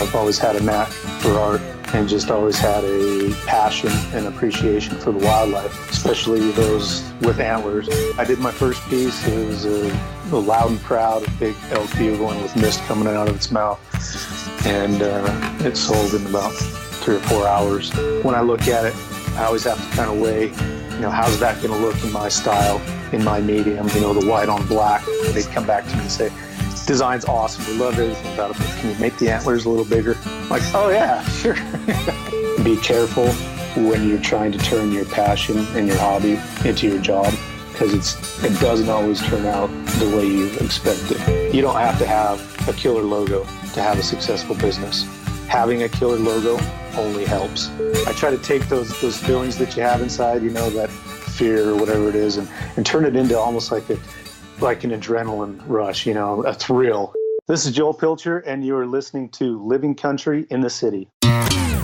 I've always had a knack for art and just always had a passion and appreciation for the wildlife, especially those with antlers. I did my first piece. It was a loud and proud, a big elk bugling with mist coming out of its mouth. And it sold in about 3 or 4 hours. When I look at it, I always have to kind of weigh, how's that going to look in my style, in my medium, the white on black. They'd come back to me and say, design's awesome. We love everything about it, but can you make the antlers a little bigger? I'm like, oh yeah, sure. Be careful when you're trying to turn your passion and your hobby into your job, because it doesn't always turn out the way you expect it. You don't have to have a killer logo to have a successful business. Having a killer logo only helps. I try to take those feelings that you have inside, that fear or whatever it is, and turn it into almost like an adrenaline rush, a thrill. This is Joel Pilcher, and you are listening to Living Country in the City.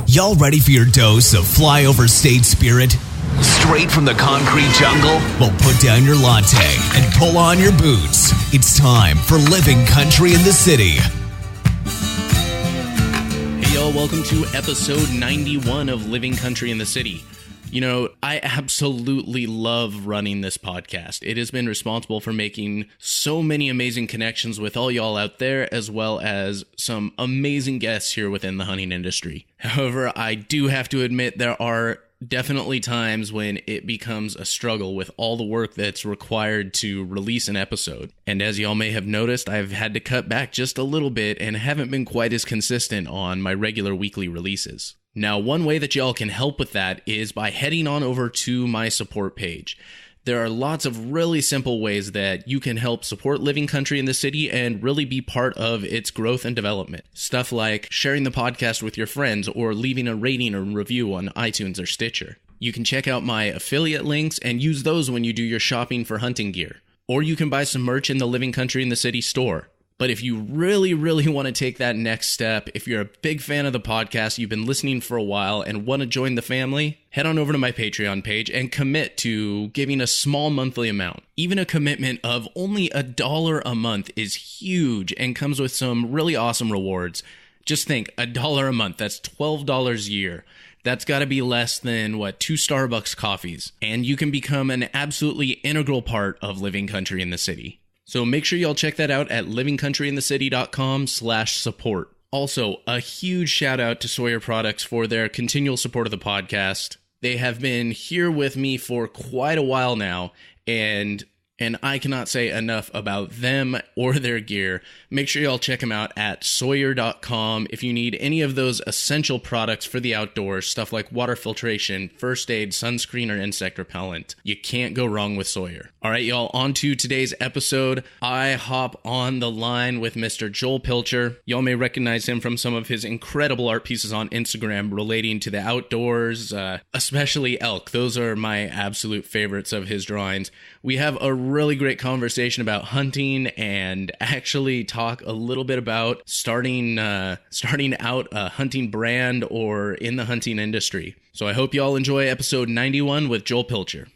Y'all ready for your dose of flyover state spirit? Straight from the concrete jungle? Well, put down your latte and pull on your boots. It's time for Living Country in the City. Hey y'all, welcome to episode 91 of Living Country in the City. I absolutely love running this podcast. It has been responsible for making so many amazing connections with all y'all out there, as well as some amazing guests here within the hunting industry. However, I do have to admit there are definitely times when it becomes a struggle with all the work that's required to release an episode. And as y'all may have noticed, I've had to cut back just a little bit and haven't been quite as consistent on my regular weekly releases. Now, one way that y'all can help with that is by heading on over to my support page. There are lots of really simple ways that you can help support Living Country in the City and really be part of its growth and development. Stuff like sharing the podcast with your friends or leaving a rating or review on iTunes or Stitcher. You can check out my affiliate links and use those when you do your shopping for hunting gear. Or you can buy some merch in the Living Country in the City store. But if you really, really want to take that next step, if you're a big fan of the podcast, you've been listening for a while and want to join the family, head on over to my Patreon page and commit to giving a small monthly amount. Even a commitment of only $1 a month is huge and comes with some really awesome rewards. Just think, $1 a month, that's $12 a year. That's got to be less than, 2 Starbucks coffees. And you can become an absolutely integral part of Living Country in the City. So make sure y'all check that out at livingcountryinthecity.com/support. Also, a huge shout out to Sawyer Products for their continual support of the podcast. They have been here with me for quite a while now, and I cannot say enough about them or their gear. Make sure y'all check them out at Sawyer.com if you need any of those essential products for the outdoors, stuff like water filtration, first aid, sunscreen, or insect repellent. You can't go wrong with Sawyer. All right, y'all, on to today's episode. I hop on the line with Mr. Joel Pilcher. Y'all may recognize him from some of his incredible art pieces on Instagram relating to the outdoors, especially elk. Those are my absolute favorites of his drawings. We have a really great conversation about hunting and actually talk a little bit about starting out a hunting brand or in the hunting industry. So I hope y'all enjoy episode 91 with Joel Pilcher.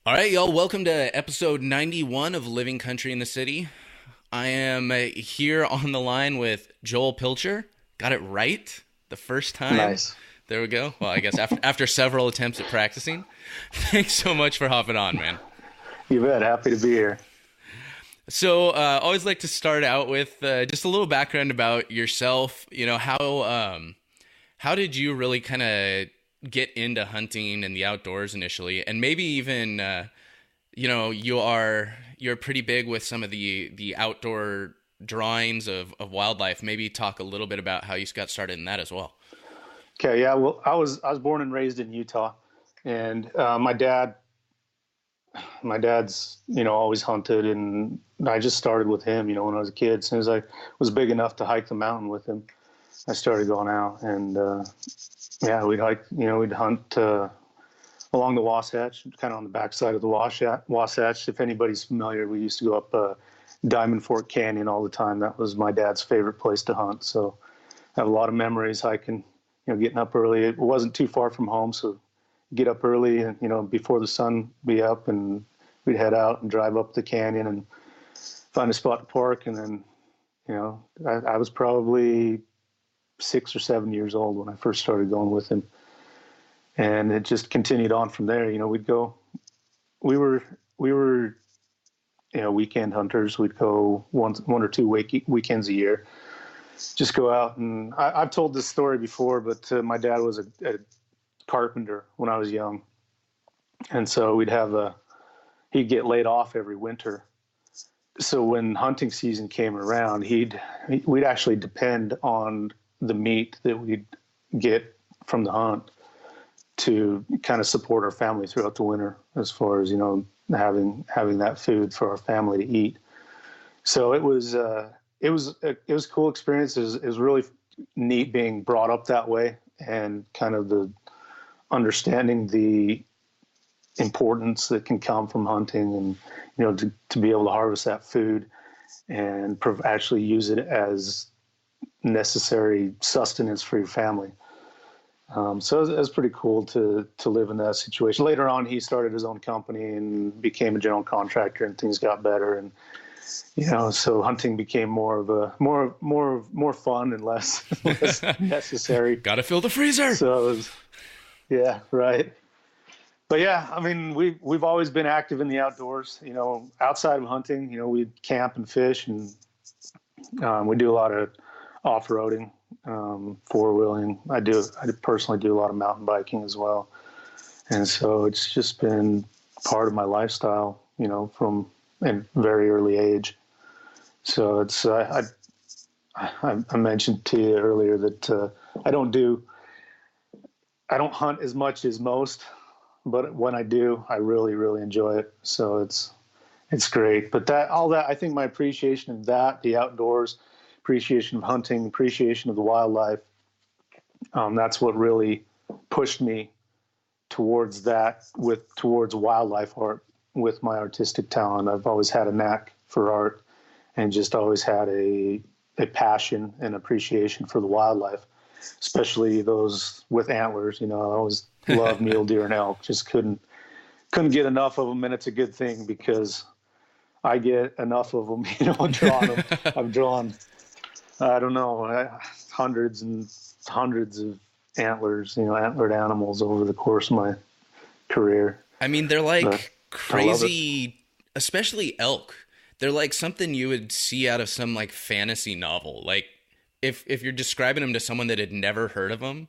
All right, y'all, welcome to episode 91 of Living Country in the City. I am here on the line with Joel Pilcher. Got it right the first time. Nice. There we go. Well, I guess after several attempts at practicing. Thanks so much for hopping on, man. You bet. Happy to be here. So, always like to start out with just a little background about yourself. How did you really kind of get into hunting and the outdoors initially, and maybe even you're pretty big with some of the outdoor drawings of wildlife. Maybe talk a little bit about how you got started in that as well. Okay. Yeah. Well, I was born and raised in Utah, and my dad's always hunted, and I just started with him. When I was a kid, as soon as I was big enough to hike the mountain with him, I started going out, and we'd hike. We'd hunt along the Wasatch, kind of on the backside of the Wasatch. If anybody's familiar, we used to go up Diamond Fork Canyon all the time. That was my dad's favorite place to hunt. So I have a lot of memories hiking. Getting up early. It wasn't too far from home, so get up early and before the sun be up, and we'd head out and drive up the canyon and find a spot to park. And then I was probably 6 or 7 years old when I first started going with him. And it just continued on from there. We were, weekend hunters. We'd go one or two weekends a year, just go out. And I've told this story before, but my dad was a carpenter when I was young. And so he'd get laid off every winter. So when hunting season came around, we'd actually depend on the meat that we'd get from the hunt to kind of support our family throughout the winter, as far as, having that food for our family to eat. So it was a cool experience. It was really neat being brought up that way, and kind of the understanding the importance that can come from hunting, and to be able to harvest that food and actually use it as necessary sustenance for your family. So it was pretty cool to live in that situation. Later on, he started his own company and became a general contractor, and things got better. And, so hunting became more fun and less necessary. Gotta fill the freezer. So, yeah, right. But yeah, I mean, we've always been active in the outdoors, outside of hunting. We camp and fish, and we do a lot of off-roading, four-wheeling. I personally do a lot of mountain biking as well. And so it's just been part of my lifestyle, from a very early age. So it's, I mentioned to you earlier that I don't hunt as much as most, but when I do, I really, really enjoy it. So it's great. But I think my appreciation of that, the outdoors, appreciation of hunting, appreciation of the wildlife, that's what really pushed me towards wildlife art with my artistic talent. I've always had a knack for art, and just always had a passion and appreciation for the wildlife, especially those with antlers. I always loved mule deer and elk. Just couldn't get enough of them, and it's a good thing because I get enough of them. Drawing them. I've drawn, I don't know, hundreds and hundreds of antlers, antlered animals over the course of my career. I mean, they're like crazy, especially elk. They're like something you would see out of some like fantasy novel. Like if you're describing them to someone that had never heard of them,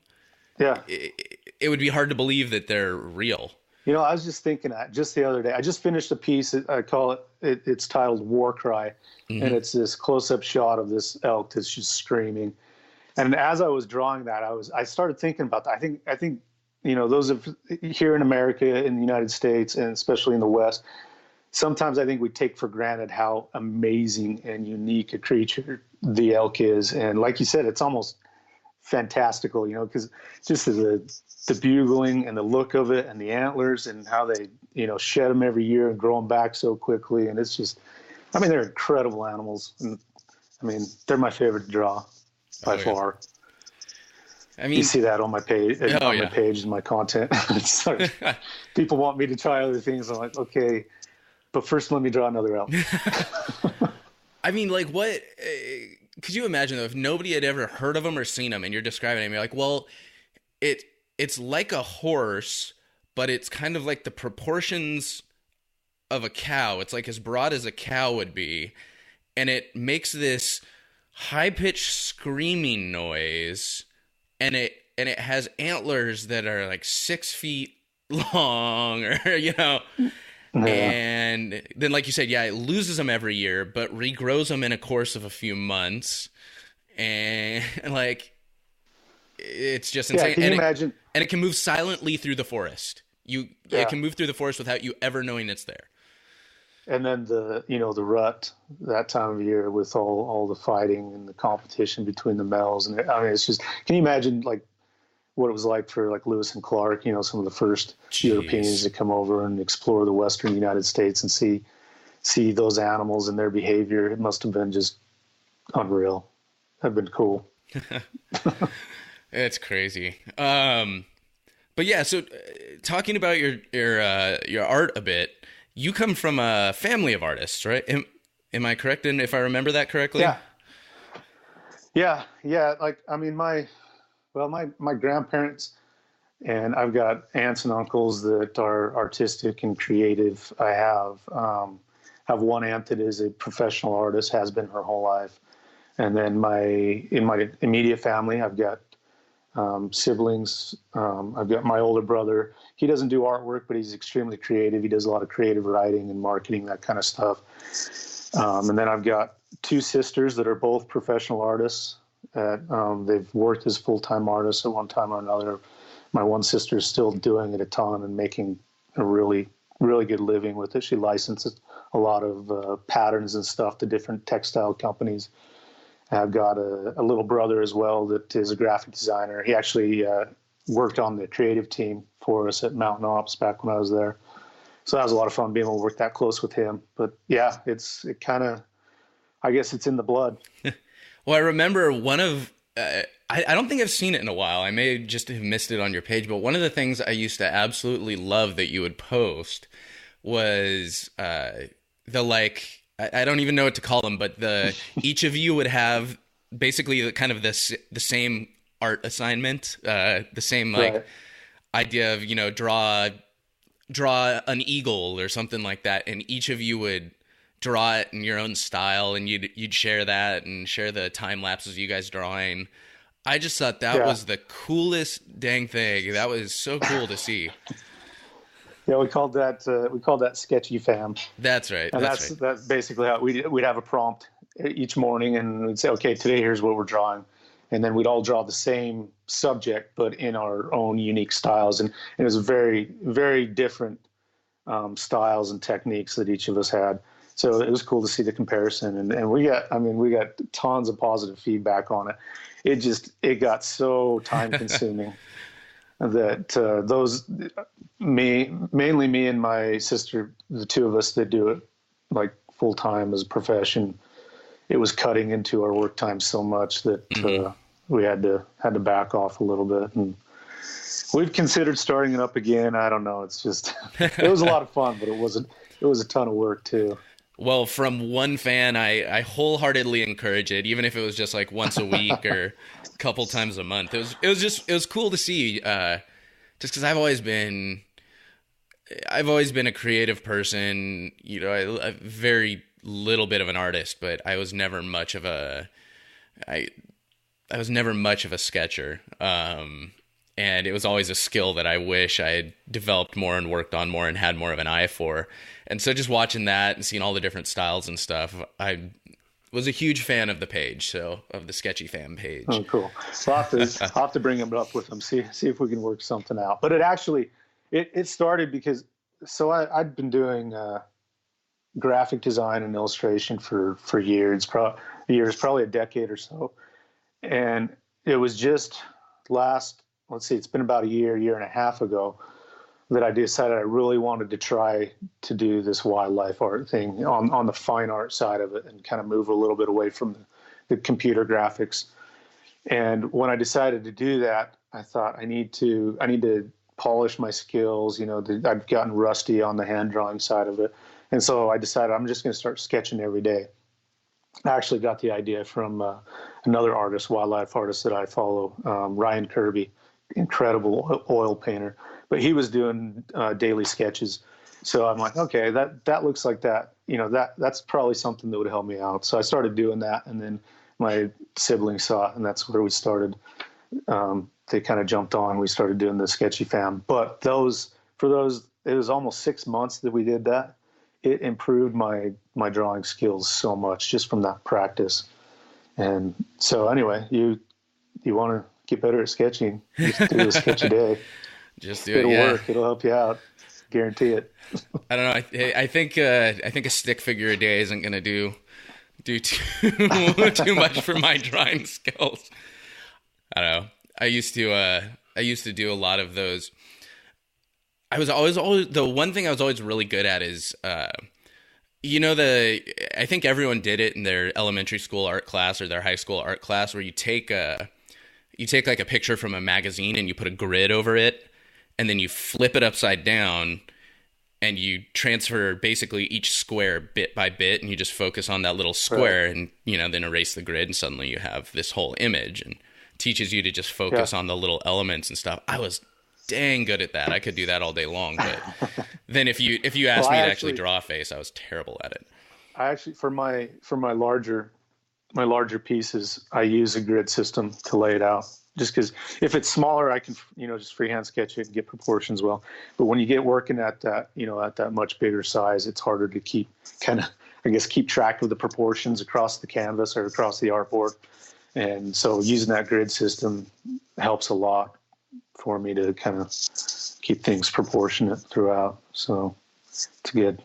yeah, it would be hard to believe that they're real. I was just thinking that just the other day. I just finished a piece. I call it's titled War Cry. Mm-hmm. And it's this close-up shot of this elk that's just screaming. And as I was drawing that, I started thinking about that. I think those of here in America, in the United States, and especially in the West, sometimes I think we take for granted how amazing and unique a creature the elk is. And like you said, it's almost fantastical, because just the bugling and the look of it, and the antlers, and how they, shed them every year and grow them back so quickly. And it's just, they're incredible animals. And they're my favorite to draw by far. You see that on my page, my page and my content. It's like, people want me to try other things. I'm like, okay, but first let me draw another elk. What could you imagine though, if nobody had ever heard of them or seen them, and you're describing them, you're like, well, it's like a horse, but it's kind of like the proportions of a cow. It's like as broad as a cow would be, and it makes this high-pitched screaming noise, and it has antlers that are like 6 feet long, or Yeah. And then, like you said, it loses them every year, but regrows them in a course of a few months, and it's just insane. Can you imagine? And it can move silently through the forest. It can move through the forest without you ever knowing it's there. And then the rut that time of year with all the fighting and the competition between the males, and it's just, can you imagine like what it was like for like Lewis and Clark, some of the first Europeans to come over and explore the Western United States and see those animals and their behavior? It must have been just unreal. That'd been cool. It's crazy. But yeah, so talking about your art a bit, you come from a family of artists, right? Am I correct? And if I remember that correctly? Yeah. Like, I mean, my grandparents, and I've got aunts and uncles that are artistic and creative. I have one aunt that is a professional artist, has been her whole life. And then in my immediate family, I've got siblings. I've got my older brother. He doesn't do artwork, but he's extremely creative. He does a lot of creative writing and marketing, that kind of stuff. And then I've got two sisters that are both professional artists. They've worked as full-time artists at one time or another. My one sister is still doing it a ton and making a really, really good living with it. She licenses a lot of patterns and stuff to different textile companies. I've got a little brother as well that is a graphic designer. He actually worked on the creative team for us at Mountain Ops back when I was there. So that was a lot of fun being able to work that close with him. But yeah, I guess it's in the blood. Well, I remember one of, I don't think I've seen it in a while. I may just have missed it on your page, but one of the things I used to absolutely love that you would post was I don't even know what to call them, but each of you would have basically the same art assignment, the same Right. idea of, draw an eagle or something like that, and each of you would draw it in your own style, and you'd share that and share the time lapses of you guys drawing. I just thought that was the coolest dang thing. That was so cool to see. Yeah, we called that Sketchy Fam. That's right. And that's basically how we'd have a prompt each morning, and we'd say, okay, today here's what we're drawing. And then we'd all draw the same subject, but in our own unique styles. And it was very, very different styles and techniques that each of us had. So it was cool to see the comparison. And we got tons of positive feedback on it. It got so time consuming that mainly me and my sister, the two of us that do it like full time as a profession, it was cutting into our work time so much that we had to back off a little bit. And we've considered starting it up again. I don't know. It's just it was a lot of fun, but it was a ton of work too. Well, from one fan, I wholeheartedly encourage it, even if it was just like once a week or a couple times a month. It was cool to see, just because I've always been a creative person. I very little bit of an artist, but I was never much of a sketcher. And it was always a skill that I wish I had developed more and worked on more and had more of an eye for. And so just watching that and seeing all the different styles and stuff, I was a huge fan of the page, of the Sketchy Fam page. Oh, cool. So I'll have to bring them up with them, see if we can work something out. But it started because, I'd been doing graphic design and illustration for years, probably a decade or so. And it was just it's been about a year and a half ago that I decided I really wanted to try to do this wildlife art thing on the fine art side of it and kind of move a little bit away from the computer graphics. And when I decided to do that, I thought I need to polish my skills. I've gotten rusty on the hand drawing side of it. And so I decided I'm just going to start sketching every day. I actually got the idea from another artist, wildlife artist that I follow, Ryan Kirby, incredible oil painter. But he was doing daily sketches. So I'm like, okay, that looks like that. That's probably something that would help me out. So I started doing that, and then my siblings saw it, and that's where we started. They kind of jumped on. We started doing the Sketchy Fam. But it was almost 6 months that we did that. It improved my drawing skills so much just from that practice. And so anyway, you want to get better at sketching, just do a sketch a day. Just do it. It'll work. It'll help you out. Guarantee it. I don't know. I think a stick figure a day isn't going to do too much for my drawing skills. I don't know. I used to do a lot of those. I was always the one thing I was always really good at is I think everyone did it in their elementary school art class or their high school art class, where you take like a picture from a magazine and you put a grid over it, and then you flip it upside down, and you transfer basically each square bit by bit, and you just focus on that little square, and then erase the grid, and suddenly you have this whole image, and teaches you to just focus on the little elements and stuff. I was dang good at that. I could do that all day long, but then if you asked me to actually draw a face, I was terrible at it. I actually, for my larger pieces, I use a grid system to lay it out. Just because if it's smaller, I can, just freehand sketch it and get proportions well. But when you get working at that, at that much bigger size, it's harder to keep track of the proportions across the canvas or across the artboard. And so using that grid system helps a lot for me to kind of keep things proportionate throughout. So it's a good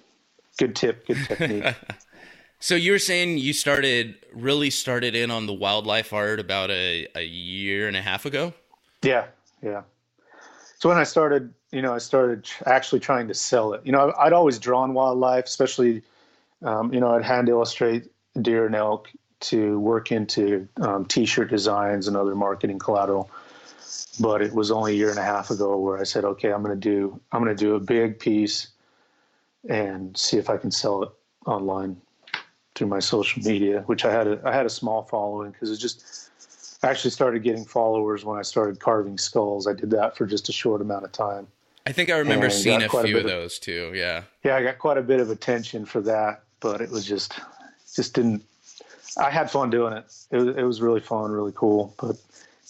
tip, good technique. So you were saying you really started in on the wildlife art about a year and a half ago? Yeah. So when I started actually trying to sell it. I'd always drawn wildlife, especially, I'd hand illustrate deer and elk to work into T-shirt designs and other marketing collateral. But it was only a year and a half ago where I said, okay, I'm going to do a big piece and see if I can sell it online through my social media, which I had a small following because I actually started getting followers when I started carving skulls. I did that for just a short amount of time. I think I remember seeing a few of those too. Yeah. Yeah. I got quite a bit of attention for that, but it was just didn't, I had fun doing it. It was really fun, really cool, but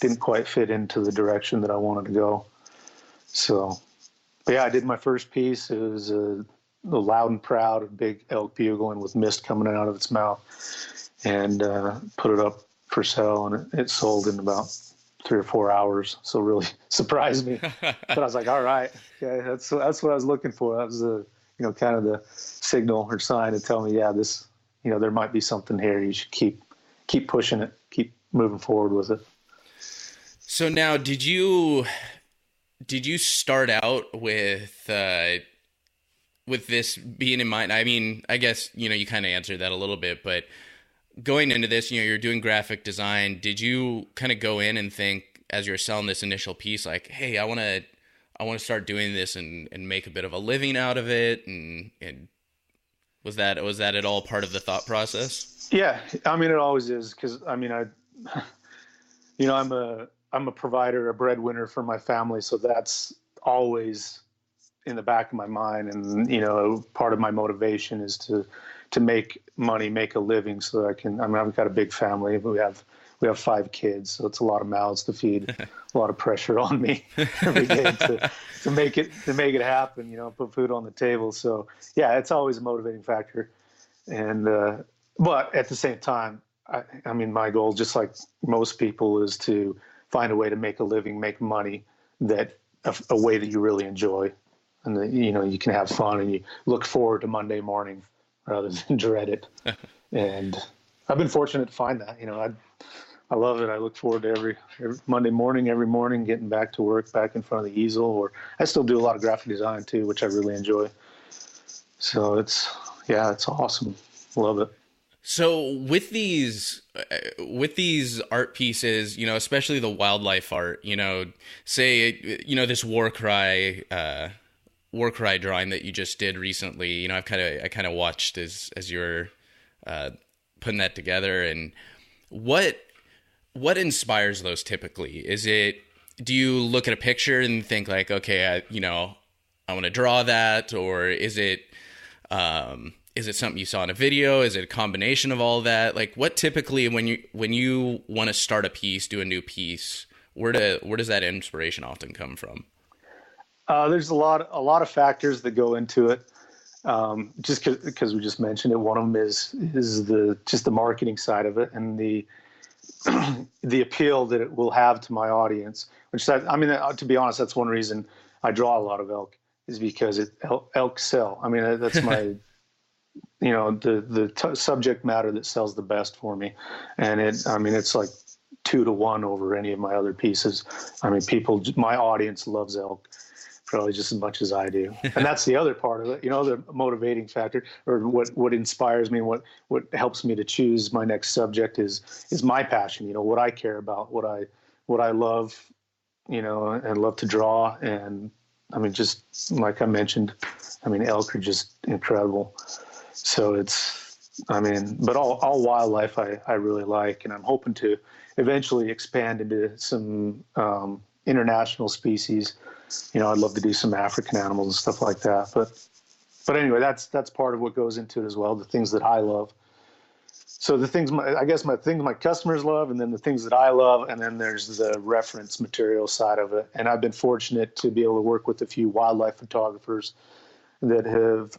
didn't quite fit into the direction that I wanted to go. So, but yeah, I did my first piece. It was a loud and proud, a big elk bugling with mist coming out of its mouth, and put it up for sale, and it sold in about 3 or 4 hours. So really surprised me. But I was like, all right, okay, that's what I was looking for. That was the kind of the signal or sign to tell me, yeah, this, there might be something here. You should keep pushing it, keep moving forward with it. So now, did you start out with this being in mind? I mean, I guess, you kind of answered that a little bit, but going into this, you're doing graphic design. Did you kind of go in and think as you're selling this initial piece, like, hey, I want to start doing this and make a bit of a living out of it? And was that at all part of the thought process? Yeah. I mean, it always is. 'Cause I mean, I'm a provider, a breadwinner for my family. So that's always in the back of my mind. And, part of my motivation is to make money, make a living so that I've got a big family. We have 5 kids, so it's a lot of mouths to feed, a lot of pressure on me every day to make it happen, put food on the table. So yeah, it's always a motivating factor. And, but at the same time, I mean, my goal, just like most people, is to find a way to make a living, make money, that a way that you really enjoy, and that, you can have fun and you look forward to Monday morning rather than dread it. And I've been fortunate to find that. I love it. I look forward to every Monday morning, every morning, getting back to work, back in front of the easel. Or I still do a lot of graphic design too, which I really enjoy. So it's awesome. Love it. So with these art pieces, especially the wildlife art, say, this war cry drawing that you just did recently, I kind of watched as you're putting that together. And what inspires those typically? Do you look at a picture and think like, okay, I want to draw that? Or is it something you saw in a video? Is it a combination of all that? Like, what typically, when you want to start a piece, do a new piece, where does that inspiration often come from? There's a lot of factors that go into it. Just because we just mentioned it, one of them is the marketing side of it, and the appeal that it will have to my audience. To be honest, that's one reason I draw a lot of elk, is because elk sell. I mean, that's my the subject matter that sells the best for me. And it's like 2 to 1 over any of my other pieces. I mean, my audience loves elk probably just as much as I do. And that's the other part of it, the motivating factor, or what inspires me, what helps me to choose my next subject is my passion, what I care about, what I love, and love to draw, and I mean, just like I mentioned, I mean, elk are just incredible. So but all wildlife I really like, and I'm hoping to eventually expand into some international species. I'd love to do some African animals and stuff like that. But anyway, that's part of what goes into it as well, the things that I love. So the things, my things my customers love, and then the things that I love, and then there's the reference material side of it. And I've been fortunate to be able to work with a few wildlife photographers that have,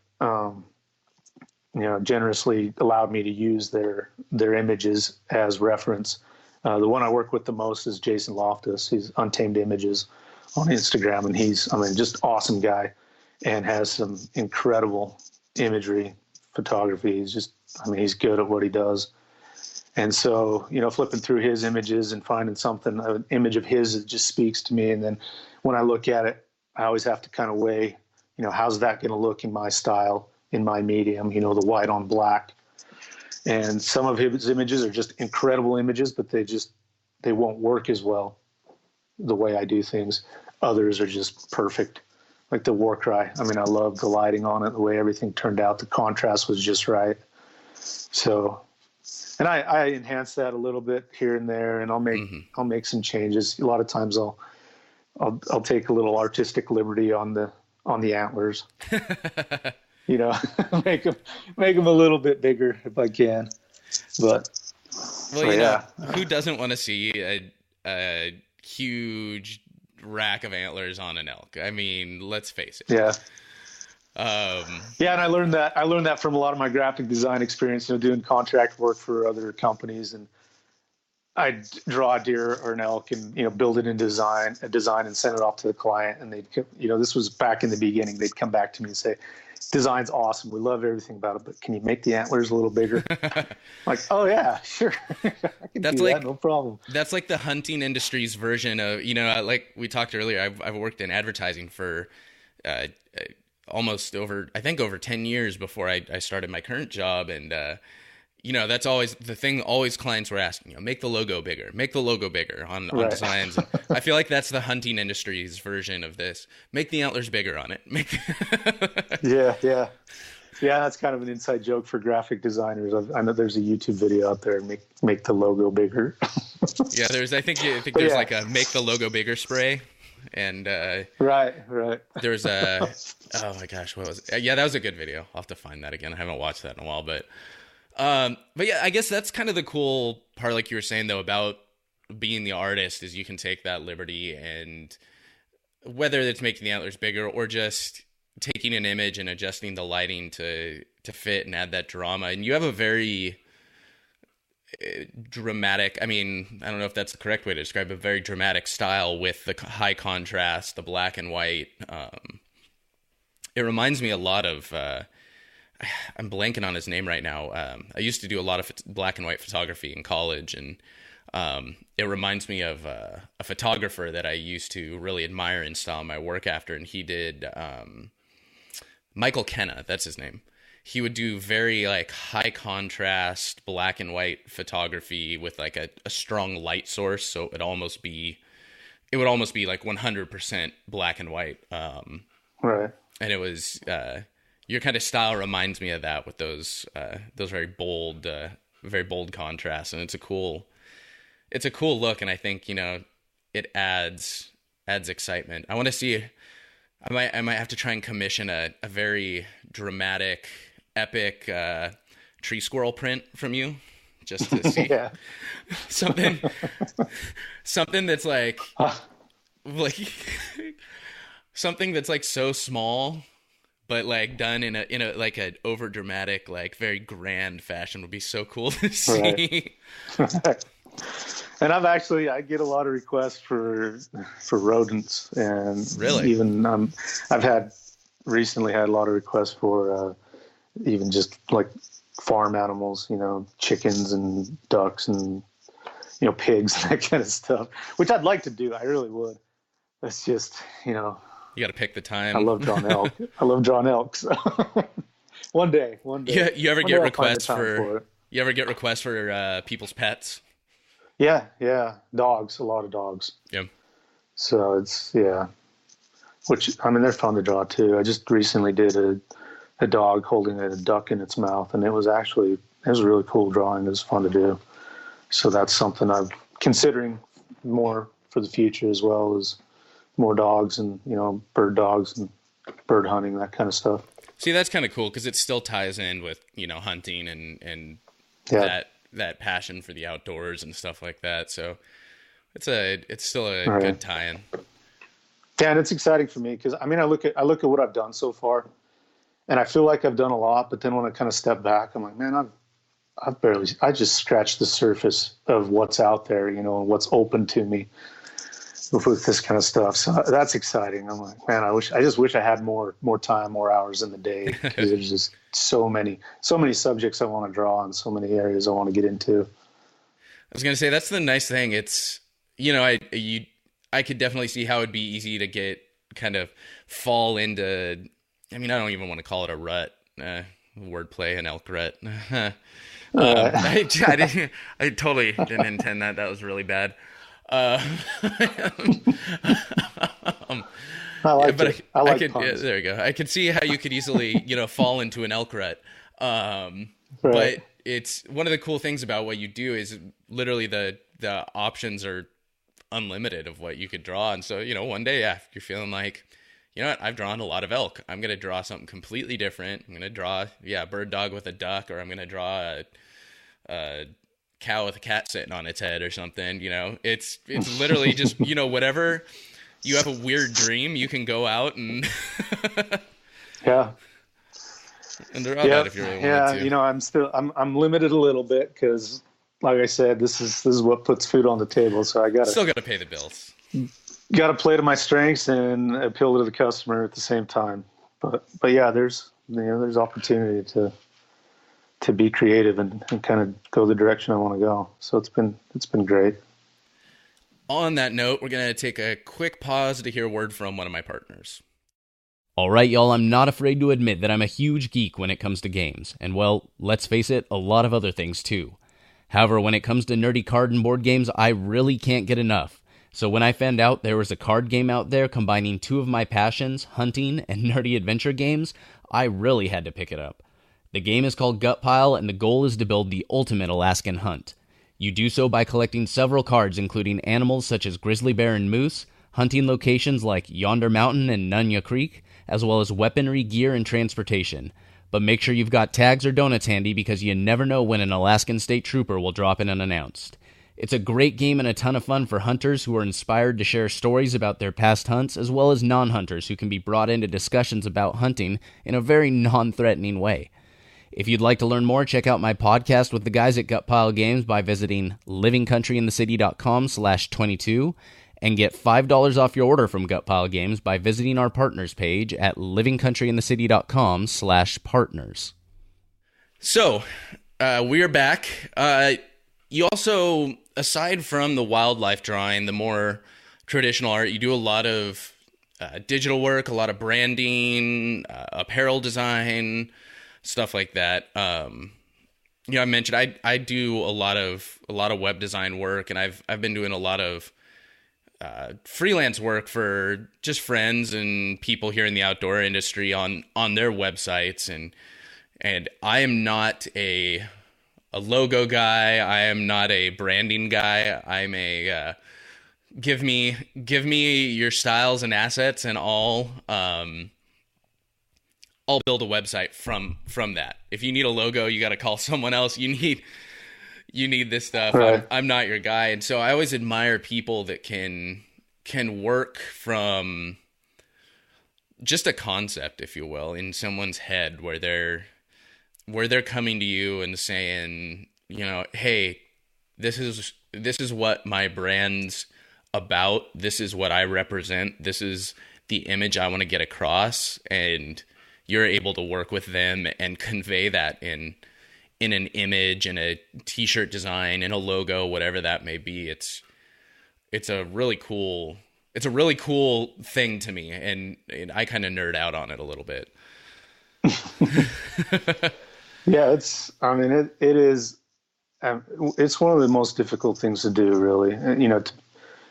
generously allowed me to use their images as reference. The one I work with the most is Jason Loftus. He's Untamed Images on Instagram, and he's, just awesome guy, and has some incredible imagery photography. He's good at what he does. And so, flipping through his images and finding an image of his that just speaks to me. And then when I look at it, I always have to kind of weigh, how's that going to look in my style, in my medium, the white on black. And some of his images are just incredible images, but they won't work as well the way I do things. Others are just perfect. Like the War Cry. I love the lighting on it, the way everything turned out. The contrast was just right. So, and I enhance that a little bit here and there, and I'll make some changes. A lot of times I'll take a little artistic liberty on the antlers. make them a little bit bigger if I can. But who doesn't want to see a huge rack of antlers on an elk? Let's face it. Yeah. And I learned that from a lot of my graphic design experience, doing contract work for other companies, and I'd draw a deer or an elk and, build it in a design and send it off to the client. And they'd, this was back in the beginning, they'd come back to me and say, design's awesome. We love everything about it, but can you make the antlers a little bigger? Like, oh yeah, sure. I can do that, no problem. That's like the hunting industry's version of, like we talked earlier, I've worked in advertising for, almost over 10 years before I started my current job. And, that's always the thing. Always clients were asking, make the logo bigger on signs. And I feel like that's the hunting industry's version of this. Make the antlers bigger on it. Yeah. That's kind of an inside joke for graphic designers. I know there's a YouTube video out there, make the logo bigger. Yeah. I think there's like a make the logo bigger spray. And right. There's oh my gosh, what was it? Yeah, that was a good video. I'll have to find that again. I haven't watched that in a while, but yeah, I guess that's kind of the cool part, like you were saying though, about being the artist, is you can take that liberty, and whether it's making the antlers bigger or just taking an image and adjusting the lighting to fit and add that drama. And you have a very dramatic, I don't know if that's the correct way to describe a very dramatic style with the high contrast, the black and white. It reminds me a lot of, I'm blanking on his name right now. I used to do a lot of black and white photography in college, and it reminds me of a photographer that I used to really admire and style my work after, and he did Michael Kenna, that's his name. He would do very like high contrast black and white photography with like a strong light source, so it would almost be like 100% black and white. Right. And it was your kind of style reminds me of that, with those very bold contrasts, and it's a cool look, and I think it adds excitement. I want to see. I might have to try and commission a very dramatic, epic tree squirrel print from you, just to see something that's like something that's like so small, but like done in a like an over dramatic, like very grand fashion would be so cool to see. Right. And I get a lot of requests for rodents, and really, even I've recently had a lot of requests for even just like farm animals, chickens and ducks and pigs and that kind of stuff, which I'd like to do. I really would. It's just you got to pick the time. I love drawing elk. So one day. Yeah, you ever get requests for people's pets? Yeah, dogs, a lot of dogs. Yeah. So it's which, I mean, they're fun to draw too. I just recently did a dog holding a duck in its mouth, and it was a really cool drawing. It was fun to do. So that's something I'm considering more for the future, as well as more dogs and, bird dogs and bird hunting, that kind of stuff. See, that's kind of cool because it still ties in with, hunting and that passion for the outdoors and stuff like that. So it's still a good tie-in. Yeah, and it's exciting for me because, I mean, I look at what I've done so far, and I feel like I've done a lot. But then when I kind of step back, I'm like, man, I just scratched the surface of what's out there, and what's open to me with this kind of stuff. So that's exciting. I'm like, man, I just wish I had more time, more hours in the day, because there's just so many subjects I want to draw and so many areas I want to get into. I was going to say, that's the nice thing. It's, I could definitely see how it'd be easy to get kind of fall into, I mean, I don't even want to call it a rut, wordplay, an elk rut. I totally didn't intend that. That was really bad. I like it. I like puns. There you go. I could see how you could easily, fall into an elk rut. Right. But it's one of the cool things about what you do is literally the options are unlimited of what you could draw. And so, one day, if you're feeling like, I've drawn a lot of elk, I'm going to draw something completely different. I'm going to draw, a bird dog with a duck, or I'm going to draw a cow with a cat sitting on its head or something. It's literally just, whatever. You have a weird dream, you can go out and and draw that if you really want to. I'm limited a little bit because, like I said, this is what puts food on the table. So I still got to pay the bills. Got to play to my strengths and appeal to the customer at the same time. But yeah, there's opportunity to be creative and kind of go the direction I want to go. So it's been great. On that note, we're going to take a quick pause to hear a word from one of my partners. All right, y'all, I'm not afraid to admit that I'm a huge geek when it comes to games. And, well, let's face it, a lot of other things too. However, when it comes to nerdy card and board games, I really can't get enough. So when I found out there was a card game out there combining two of my passions, hunting and nerdy adventure games, I really had to pick it up. The game is called Gutpile, and the goal is to build the ultimate Alaskan hunt. You do so by collecting several cards including animals such as grizzly bear and moose, hunting locations like Yonder Mountain and Nunya Creek, as well as weaponry, gear, and transportation. But make sure you've got tags or donuts handy because you never know when an Alaskan state trooper will drop in unannounced. It's a great game and a ton of fun for hunters who are inspired to share stories about their past hunts, as well as non-hunters who can be brought into discussions about hunting in a very non-threatening way. If you'd like to learn more, check out my podcast with the guys at Gutpile Games by visiting livingcountryinthecity.com/22 and get $5 off your order from Gutpile Games by visiting our partners page at livingcountryinthecity.com/partners. So, we're back. You also, aside from the wildlife drawing, the more traditional art, you do a lot of digital work, a lot of branding, apparel design, stuff like that. I mentioned I do a lot of web design work, and I've been doing a lot of freelance work for just friends and people here in the outdoor industry on their websites, and I am not a logo guy. I am not a branding guy. I'm a give me your styles and assets, and I'll build a website from that. If you need a logo, you got to call someone else. You need this stuff. Right. I'm not your guy. And so I always admire people that can work from just a concept, if you will, in someone's head where they're coming to you and saying, hey, this is what my brand's about. This is what I represent. This is the image I want to get across. And you're able to work with them and convey that in an image, in a t-shirt design, in a logo, whatever that may be. It's a really cool thing to me, and I kind of nerd out on it a little bit. Yeah, it is. It's one of the most difficult things to do, really.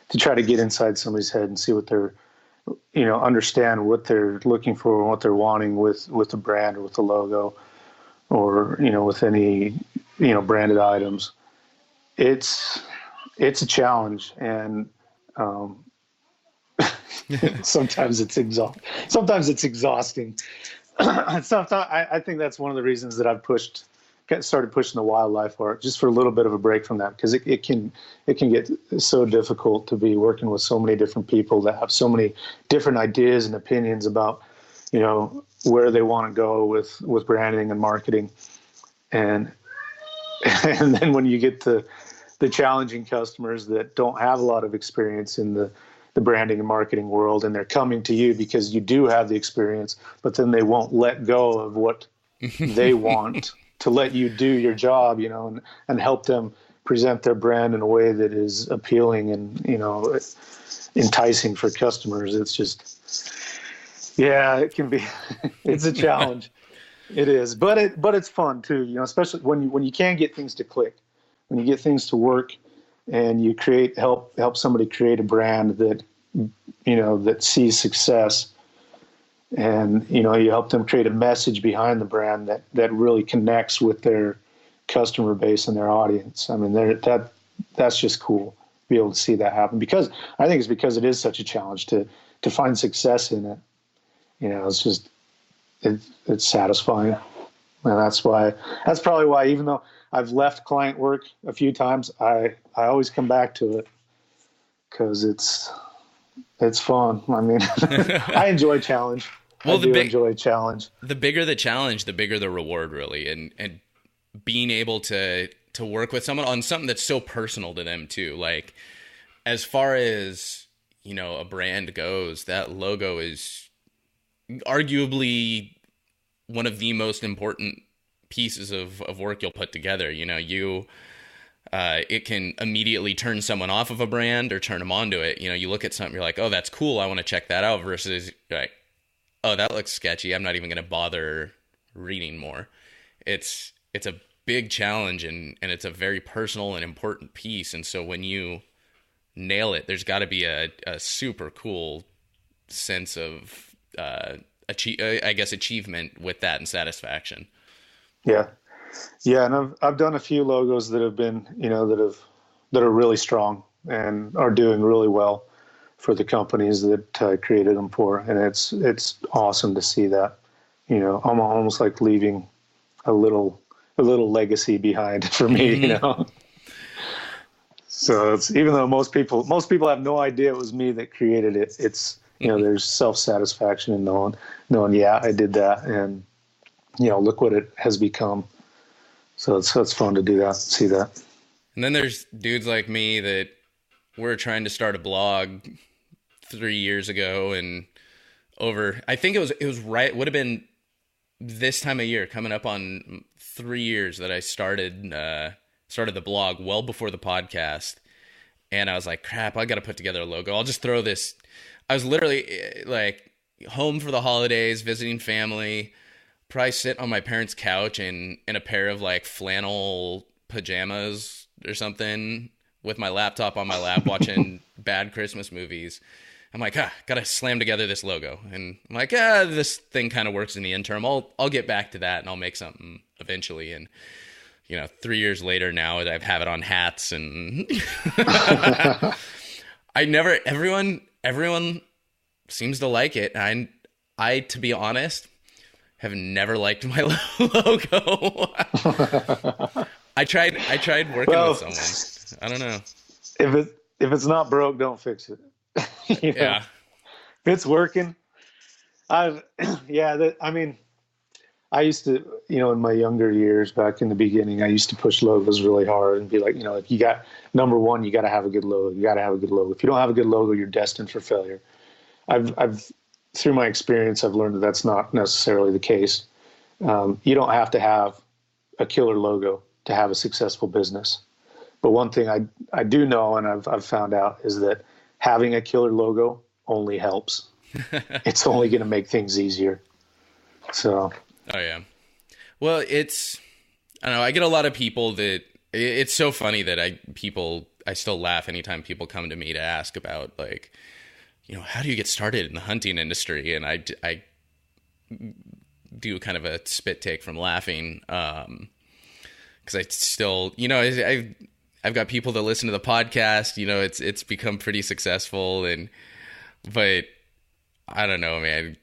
To try to get inside somebody's head and see what they're understand what they're looking for and what they're wanting with the brand or with the logo, or with any branded items. It's a challenge, and sometimes it's exhausting. Sometimes I think that's one of the reasons that I've started pushing the wildlife art, just for a little bit of a break from that, because it can get so difficult to be working with so many different people that have so many different ideas and opinions about where they want to go with branding and marketing, and then when you get to the challenging customers that don't have a lot of experience in the branding and marketing world, and they're coming to you because you do have the experience, but then they won't let go of what they want to let you do your job, and help them present their brand in a way that is appealing and, enticing for customers. It's just, it can be, it's a challenge. It is, but it's fun too, especially when you can get things to click, when you get things to work, and you help somebody create a brand that, that sees success, and, you help them create a message behind the brand that really connects with their customer base and their audience. I mean, that's just cool to be able to see that happen, because I think it's because it is such a challenge to find success in it. It's just, it's satisfying. And that's probably why, even though I've left client work a few times, I always come back to it, because it's fun. I mean, I enjoy challenge. Well, enjoy challenge. The bigger the challenge, the bigger the reward, really. And being able to work with someone on something that's so personal to them too. Like, as far as, a brand goes, that logo is arguably one of the most important pieces of work you'll put together. It can immediately turn someone off of a brand or turn them onto it. You look at something, you're like, oh, that's cool, I want to check that out, versus like, oh, that looks sketchy, I'm not even going to bother reading more. It's a big challenge, and it's a very personal and important piece. And so when you nail it, there's got to be a super cool sense of achievement with that, and satisfaction. Yeah, and I've done a few logos that have been, that are really strong and are doing really well for the companies that I created them for, and it's awesome to see that. I'm almost like leaving a little legacy behind for me. So it's, even though most people have no idea it was me that created it, it's there's self-satisfaction in knowing, yeah, I did that, and look what it has become. So it's fun to do that, see that. And then there's dudes like me that were trying to start a blog 3 years ago, and I think it was right, would have been this time of year, coming up on 3 years that I started the blog, well before the podcast. And I was like, crap, I got to put together a logo. I'll just throw this. I was literally like home for the holidays, visiting family, probably sit on my parents' couch in a pair of like flannel pajamas or something, with my laptop on my lap, watching bad Christmas movies. I'm like, gotta slam together this logo. And I'm like, this thing kind of works in the interim. I'll get back to that, and I'll make something eventually. And 3 years later now, I have it on hats, and everyone seems to like it. And I, to be honest, have never liked my logo. I tried working with someone. I don't know. If it's not broke, don't fix it. Yeah. If it's working, I used to, in my younger years, back in the beginning, I used to push logos really hard and be like, if you got, number one, you got to have a good logo. You got to have a good logo. If you don't have a good logo, you're destined for failure. I've through my experience, I've learned that that's not necessarily the case. You don't have to have a killer logo to have a successful business. But one thing I do know, and I've found out, is that having a killer logo only helps. It's only going to make things easier. So. Oh yeah. Well, I don't know. I get a lot of people that, it's so funny that I still laugh anytime people come to me to ask about like how do you get started in the hunting industry? And I do kind of a spit take from laughing. 'Cause I still, I've got people that listen to the podcast, it's become pretty successful, but I don't know, man.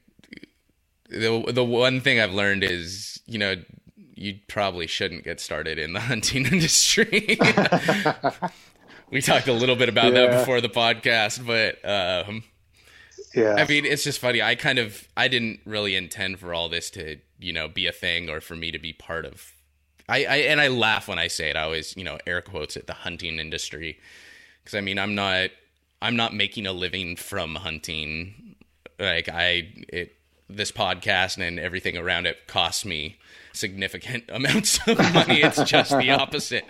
The one thing I've learned is, you probably shouldn't get started in the hunting industry. We talked a little bit about that before the podcast, but I mean, it's just funny. I didn't really intend for all this to, be a thing or for me to be part of. I laugh when I say it. I always, air quotes it, the hunting industry, because I mean, I'm not making a living from hunting. Like this podcast and everything around it costs me significant amounts of money. It's just the opposite.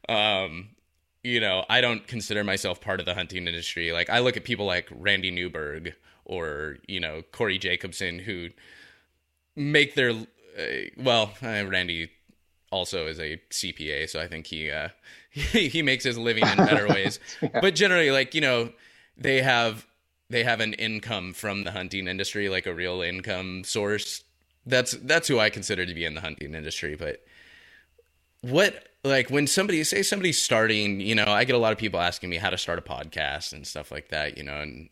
I don't consider myself part of the hunting industry. Like, I look at people like Randy Newberg or, Corey Jacobson, who make their, Randy also is a CPA, so I think he makes his living in better ways. Yeah. But generally, like, they have an income from the hunting industry, like a real income source. That's who I consider to be in the hunting industry. But when somebody's starting, I get a lot of people asking me how to start a podcast and stuff like that, and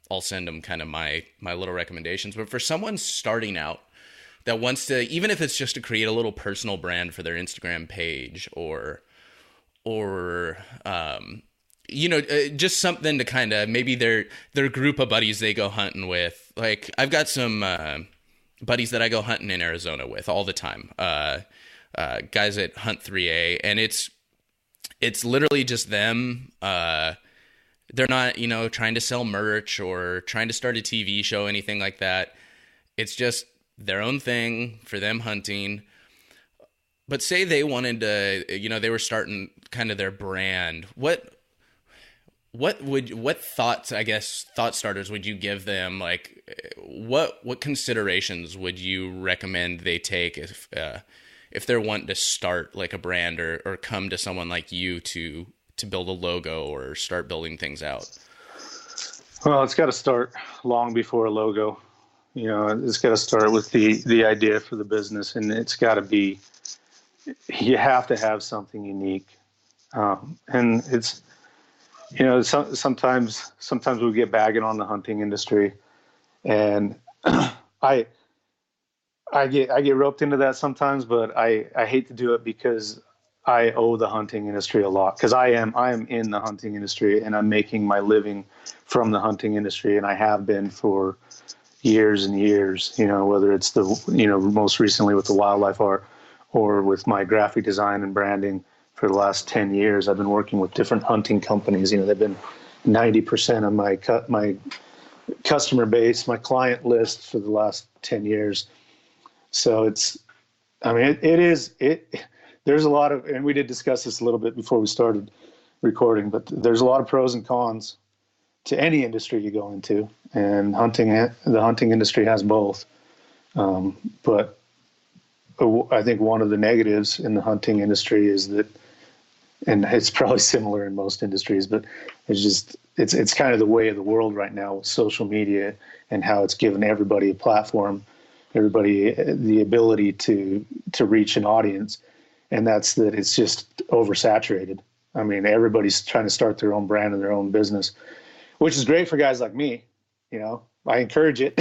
I'll send them kind of my little recommendations. But for someone starting out that wants to, even if it's just to create a little personal brand for their Instagram page or just something to kind of, maybe their group of buddies they go hunting with. Like, I've got some buddies that I go hunting in Arizona with all the time. Guys that hunt 3A, and it's literally just them. They're not, trying to sell merch or trying to start a TV show, anything like that. It's just their own thing for them hunting. But say they wanted to, they were starting kind of their brand. What thoughts, I guess, thought starters would you give them? Like, what considerations would you recommend they take if they're wanting to start like a brand or come to someone like you to build a logo or start building things out? Well, it's got to start long before a logo. It's got to start with the idea for the business, and it's got to be, you have to have something unique. And it's, sometimes we get bagging on the hunting industry, and I get roped into that sometimes, but I hate to do it because I owe the hunting industry a lot, because I am in the hunting industry and I'm making my living from the hunting industry, and I have been for years and years, whether it's the, most recently with the wildlife art or with my graphic design and branding for the last 10 years. I've been working with different hunting companies. They've been 90% of my customer base, my client list for the last 10 years. So there's a lot of, and we did discuss this a little bit before we started recording, but there's a lot of pros and cons to any industry you go into, and the hunting industry has both. But I think one of the negatives in the hunting industry is that, and it's probably similar in most industries, but it's kind of the way of the world right now with social media and how it's given everybody a platform, everybody the ability to reach an audience. And that's that it's just oversaturated. I mean, everybody's trying to start their own brand and their own business, which is great for guys like me. I encourage it.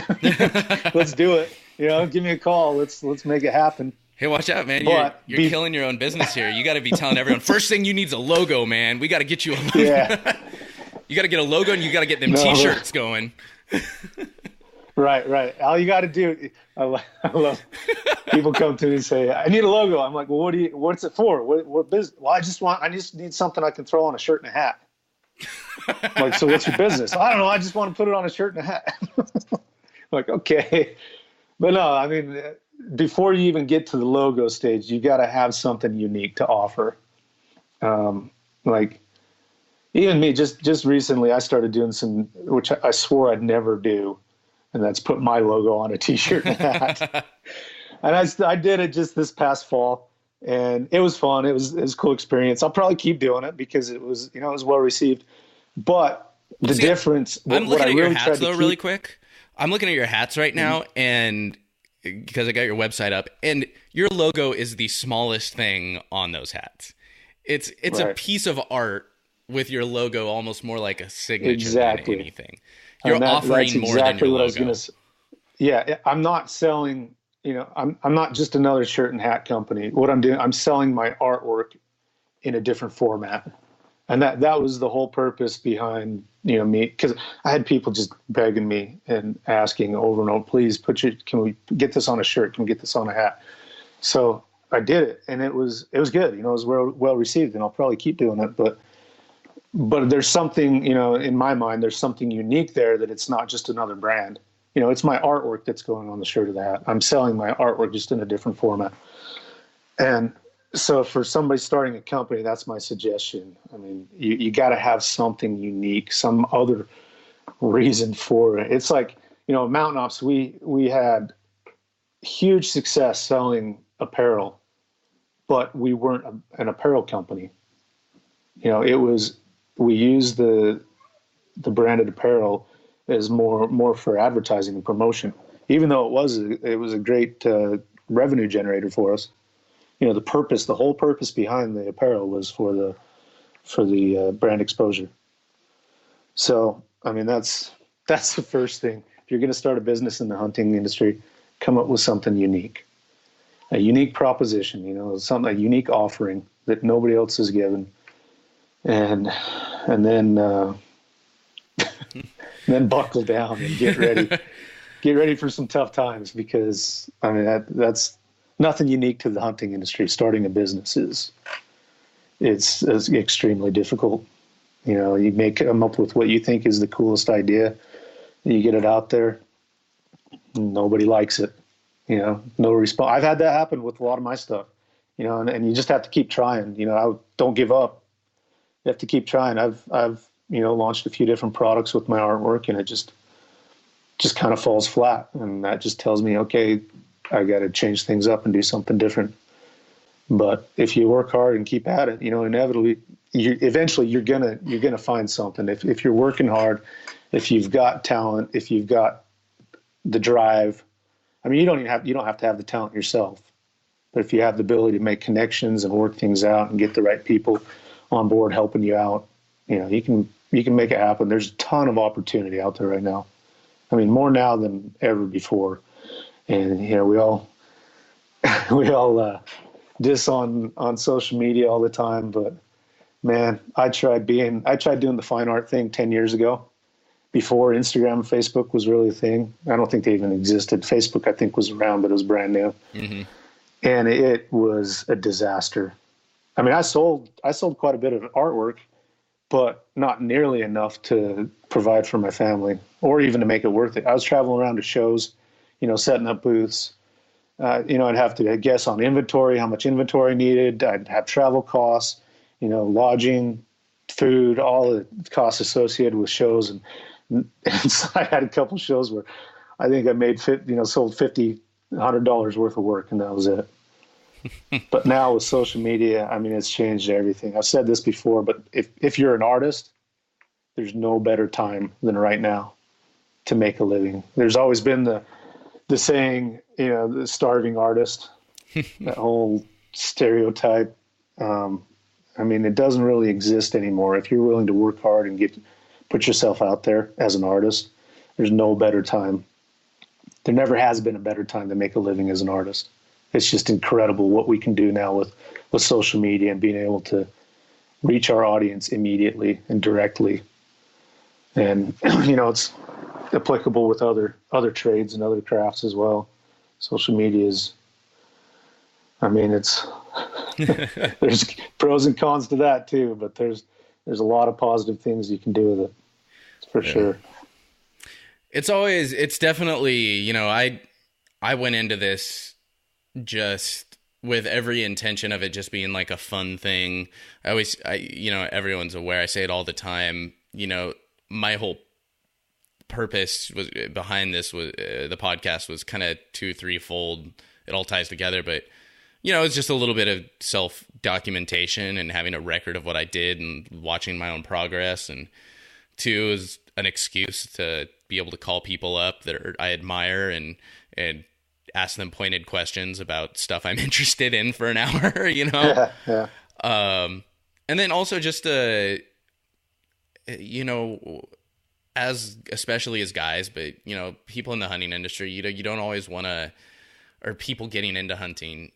Let's do it. Give me a call. Let's make it happen. Hey, watch out, man. You're killing your own business here. You got to be telling everyone, first thing you need is a logo, man. We got to get you a logo. Yeah. You got to get a logo, and you got to get them T-shirts going. Right. All you got to do, I love people come to me and say, I need a logo. I'm like, well, what's it for? What business? Well, I just need something I can throw on a shirt and a hat. I'm like, so what's your business? I don't know. I just want to put it on a shirt and a hat. Like, okay. But no, I mean, before you even get to the logo stage, you got to have something unique to offer. Like even me, just recently, I started doing some, which I swore I'd never do. And that's put my logo on a T-shirt and a hat. And I did it just this past fall, and it was fun. It was a cool experience. I'll probably keep doing it because it was, it was well received. But The difference. I'm looking at your hats though, keep... really quick. I'm looking at your hats right now, and because I got your website up, and your logo is the smallest thing on those hats. It's right. A piece of art with your logo, almost more like a signature than anything. You're offering more than your logo. Yeah, I'm not selling. I'm not just another shirt and hat company. What I'm doing, I'm selling my artwork in a different format, and that was the whole purpose behind me, because I had people just begging me and asking over and over, please can we get this on a shirt? Can we get this on a hat? So I did it, and it was good. It was well received, and I'll probably keep doing it. But there's something, in my mind, there's something unique there, that it's not just another brand. It's my artwork that's going on the shirt or the hat. I'm selling my artwork just in a different format. And so for somebody starting a company, that's my suggestion. I mean, you got to have something unique, some other reason for it. It's like, Mountain Ops, we had huge success selling apparel, but we weren't an apparel company. We used the branded apparel as more for advertising and promotion, even though it was a great revenue generator for us. The whole purpose behind the apparel was for the brand exposure. So, I mean, that's the first thing. If you're going to start a business in the hunting industry, come up with something unique, a unique proposition, a unique offering that nobody else has given. And then, then buckle down and get ready for some tough times, because I mean, that's nothing unique to the hunting industry. Starting a business it's extremely difficult. You come up with what you think is the coolest idea, you get it out there, nobody likes it. No response. I've had that happen with a lot of my stuff. And you just have to keep trying. Don't give up. You have to keep trying. I've launched a few different products with my artwork, and it just kind of falls flat. And that just tells me, okay, I got to change things up and do something different. But if you work hard and keep at it, inevitably, eventually you're gonna find something. If you're working hard, if you've got talent, if you've got the drive. I mean, you don't have to have the talent yourself, but if you have the ability to make connections and work things out and get the right people on board helping you out, you can make it happen. There's a ton of opportunity out there right now. I mean, more now than ever before. And we all diss on social media all the time, but man, I tried doing the fine art thing 10 years ago, before Instagram and Facebook was really a thing. I don't think they even existed. Facebook, I think, was around, but it was brand new. Mm-hmm. And it was a disaster. I mean, I sold quite a bit of artwork, but not nearly enough to provide for my family or even to make it worth it. I was traveling around to shows, setting up booths. I'd have to guess on inventory, how much inventory I needed. I'd have travel costs, lodging, food, all the costs associated with shows. And so I had a couple shows where I think I made sold $50, $100 worth of work, and that was it. But now with social media, I mean, it's changed everything. I've said this before, but if you're an artist, there's no better time than right now to make a living. There's always been the saying, the starving artist, that whole stereotype. I mean, it doesn't really exist anymore. If you're willing to work hard and put yourself out there as an artist, there's no better time. There never has been a better time to make a living as an artist. It's just incredible what we can do now with social media and being able to reach our audience immediately and directly. And, it's applicable with other trades and other crafts as well. Social media there's pros and cons to that too, but there's a lot of positive things you can do with it, for sure. It's definitely, I went into this just with every intention of it just being like a fun thing. Everyone's aware, I say it all the time, my whole purpose was behind this was the podcast was kind of 2-3-fold. It all ties together, but it's just a little bit of self documentation and having a record of what I did and watching my own progress and Two is an excuse to be able to call people up that I admire and ask them pointed questions about stuff I'm interested in for an hour, you know? Yeah. And then also just, you know, especially as guys, but, you know, people in the hunting industry, you don't always want to, or people getting into hunting,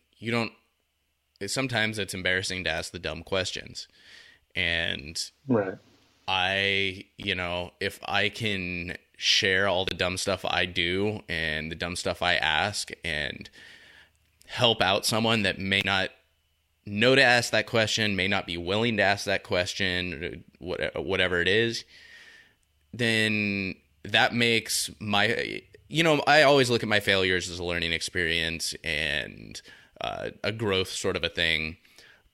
sometimes it's embarrassing to ask the dumb questions. And Right. if I can share all the dumb stuff I do and the dumb stuff I ask and help out someone that may not know to ask that question, may not be willing to ask that question, whatever it is, then that makes I always look at my failures as a learning experience and a growth sort of a thing.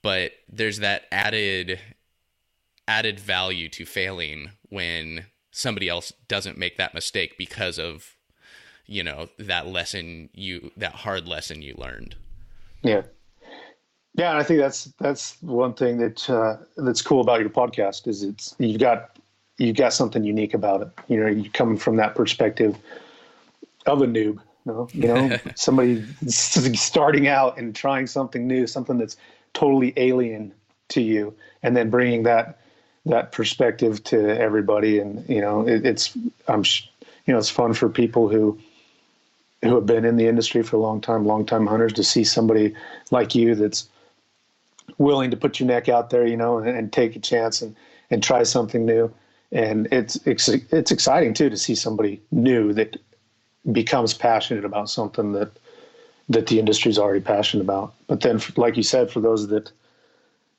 But there's that added value to failing when somebody else doesn't make that mistake because of, that hard lesson you learned. Yeah. Yeah. And I think that's one thing that's cool about your podcast is you've got something unique about it. You know, you come from that perspective of a noob, somebody starting out and trying something new, something that's totally alien to you, and then bringing that perspective to everybody. And, it's fun for people who have been in the industry for a long time hunters to see somebody like you that's willing to put your neck out there, and take a chance and try something new. And it's exciting too, to see somebody new that becomes passionate about something that the industry's already passionate about. But then, like you said, for those that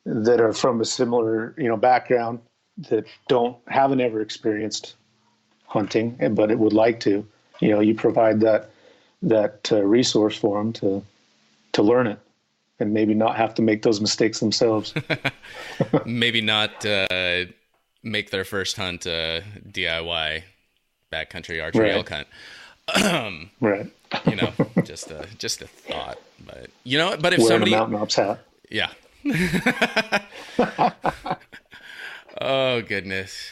are from a similar, background, that haven't ever experienced hunting, but it would like to, you provide that resource for them to learn it and maybe not have to make those mistakes themselves. Maybe not make their first hunt DIY backcountry archery elk hunt. Right. Just a thought, but but if wearing somebody a Mountain Ops hat. Yeah. Oh goodness.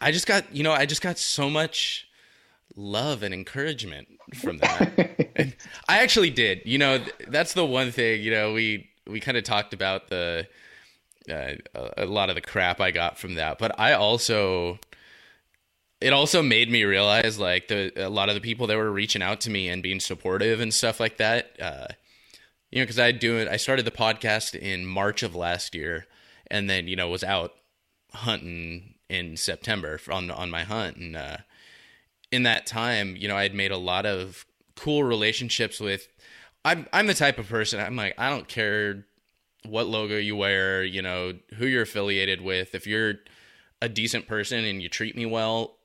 I just got so much love and encouragement from that. And I actually did. That's the one thing, we kind of talked about a lot of the crap I got from that, but it also made me realize like a lot of the people that were reaching out to me and being supportive and stuff like that, because I started the podcast in March of last year, and then, was out hunting in September on my hunt. And in that time, I'd made a lot of cool relationships with, I'm the type of person, I'm like, I don't care what logo you wear, who you're affiliated with. If you're a decent person and you treat me well,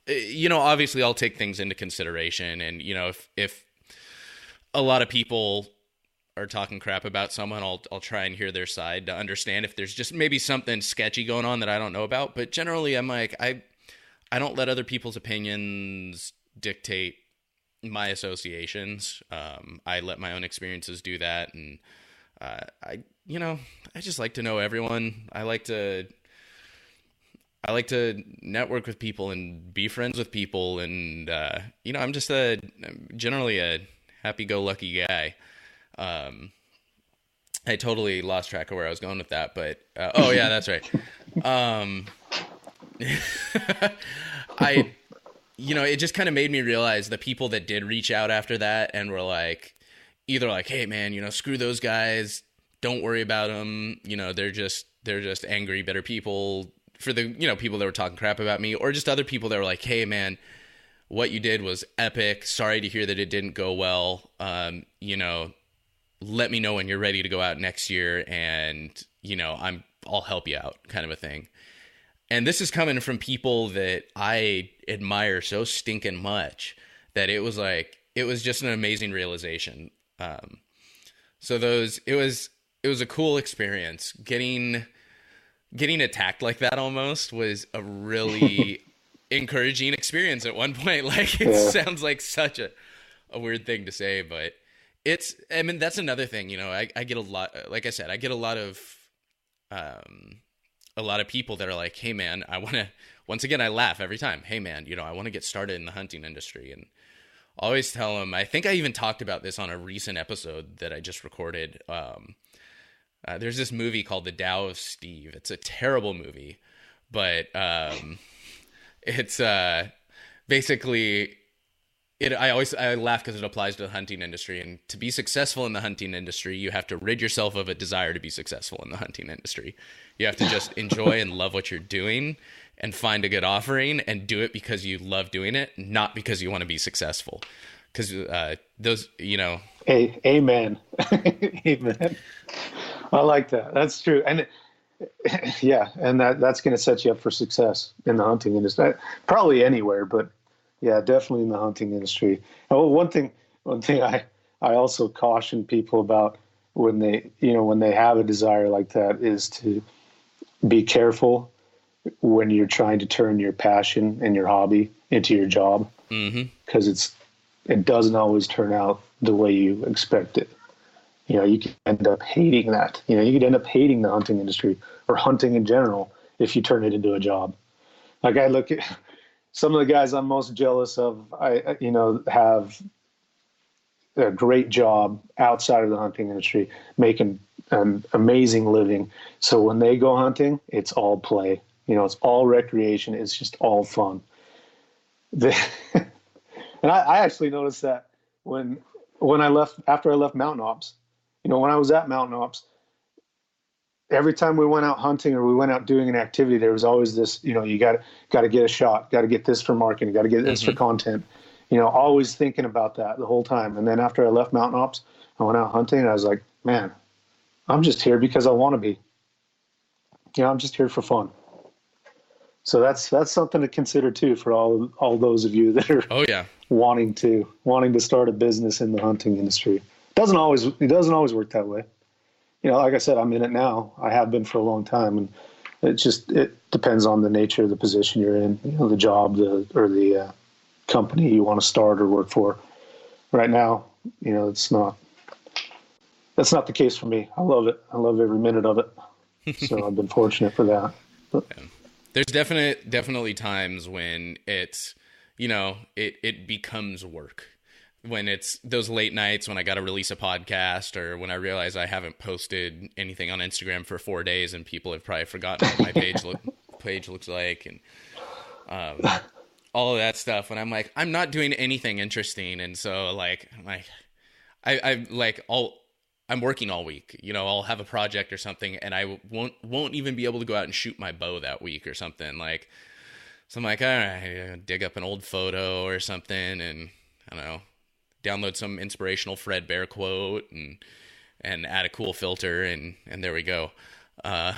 obviously I'll take things into consideration. And, if a lot of people are talking crap about someone, I'll try and hear their side to understand if there's just maybe something sketchy going on that I don't know about. But generally I'm like, I don't let other people's opinions dictate my associations. I let my own experiences do that. And, I just like to know everyone. I like to network with people and be friends with people. And, I'm just generally a happy-go-lucky guy. I totally lost track of where I was going with that, but, oh yeah, that's right. It just kind of made me realize the people that did reach out after that and were like, either like, hey man, screw those guys, don't worry about them. They're just angry, bitter people, for the, people that were talking crap about me, or just other people that were like, hey man, what you did was epic. Sorry to hear that it didn't go well. Let me know when you're ready to go out next year, and, I'll help you out, kind of a thing. And this is coming from people that I admire so stinking much that it was just an amazing realization. So it was a cool experience. Getting attacked like that almost was a really encouraging experience at one point. Like, it sounds like such a weird thing to say, but that's another thing, I get a lot, like I said, I get a lot of a lot of people that are like, hey man, I want to, once again, I laugh every time. Hey man, I want to get started in the hunting industry. And I always tell them, I think I even talked about this on a recent episode that I just recorded. There's this movie called The Tao of Steve. It's a terrible movie, but it's basically I laugh because it applies to the hunting industry. And to be successful in the hunting industry, you have to rid yourself of a desire to be successful in the hunting industry. You have to just enjoy and love what you're doing and find a good offering and do it because you love doing it, not because you want to be successful. Because those, Hey, amen. Amen. I like that. That's true. And yeah, and that's going to set you up for success in the hunting industry. Probably anywhere, but yeah, definitely in the hunting industry. Oh, one thing I also caution people about when they have a desire like that is to be careful when you're trying to turn your passion and your hobby into your job, because it doesn't always turn out the way you expect it. You can end up hating that. You could end up hating the hunting industry or hunting in general if you turn it into a job. Like, I look at some of the guys I'm most jealous of, have a great job outside of the hunting industry, making an amazing living. So when they go hunting, it's all play. It's all recreation. It's just all fun. And I actually noticed that when after I left Mountain Ops, when I was at Mountain Ops, every time we went out hunting or we went out doing an activity, there was always this, you got to get a shot, got to get this for marketing, got to get this for content, always thinking about that the whole time. And then after I left Mountain Ops, I went out hunting and I was like, man, I'm just here because I want to be. I'm just here for fun. So that's something to consider too for all those of you that are wanting to start a business in the hunting industry. It doesn't always work that way. Like I said, I'm in it now. I have been for a long time, and it depends on the nature of the position you're in, the job, or the company you want to start or work for. Right now, that's not the case for me. I love it. I love every minute of it. So I've been fortunate for that. But, there's definitely times when it's, it becomes work. When it's those late nights when I got to release a podcast, or when I realize I haven't posted anything on Instagram for 4 days and people have probably forgotten what my page looks like, and all of that stuff. And I'm like, I'm not doing anything interesting. And so I'm working all week, I'll have a project or something and I won't even be able to go out and shoot my bow that week or something. So I'm like, all right, dig up an old photo or something, and I don't know, download some inspirational Fred Bear quote and add a cool filter, and there we go. But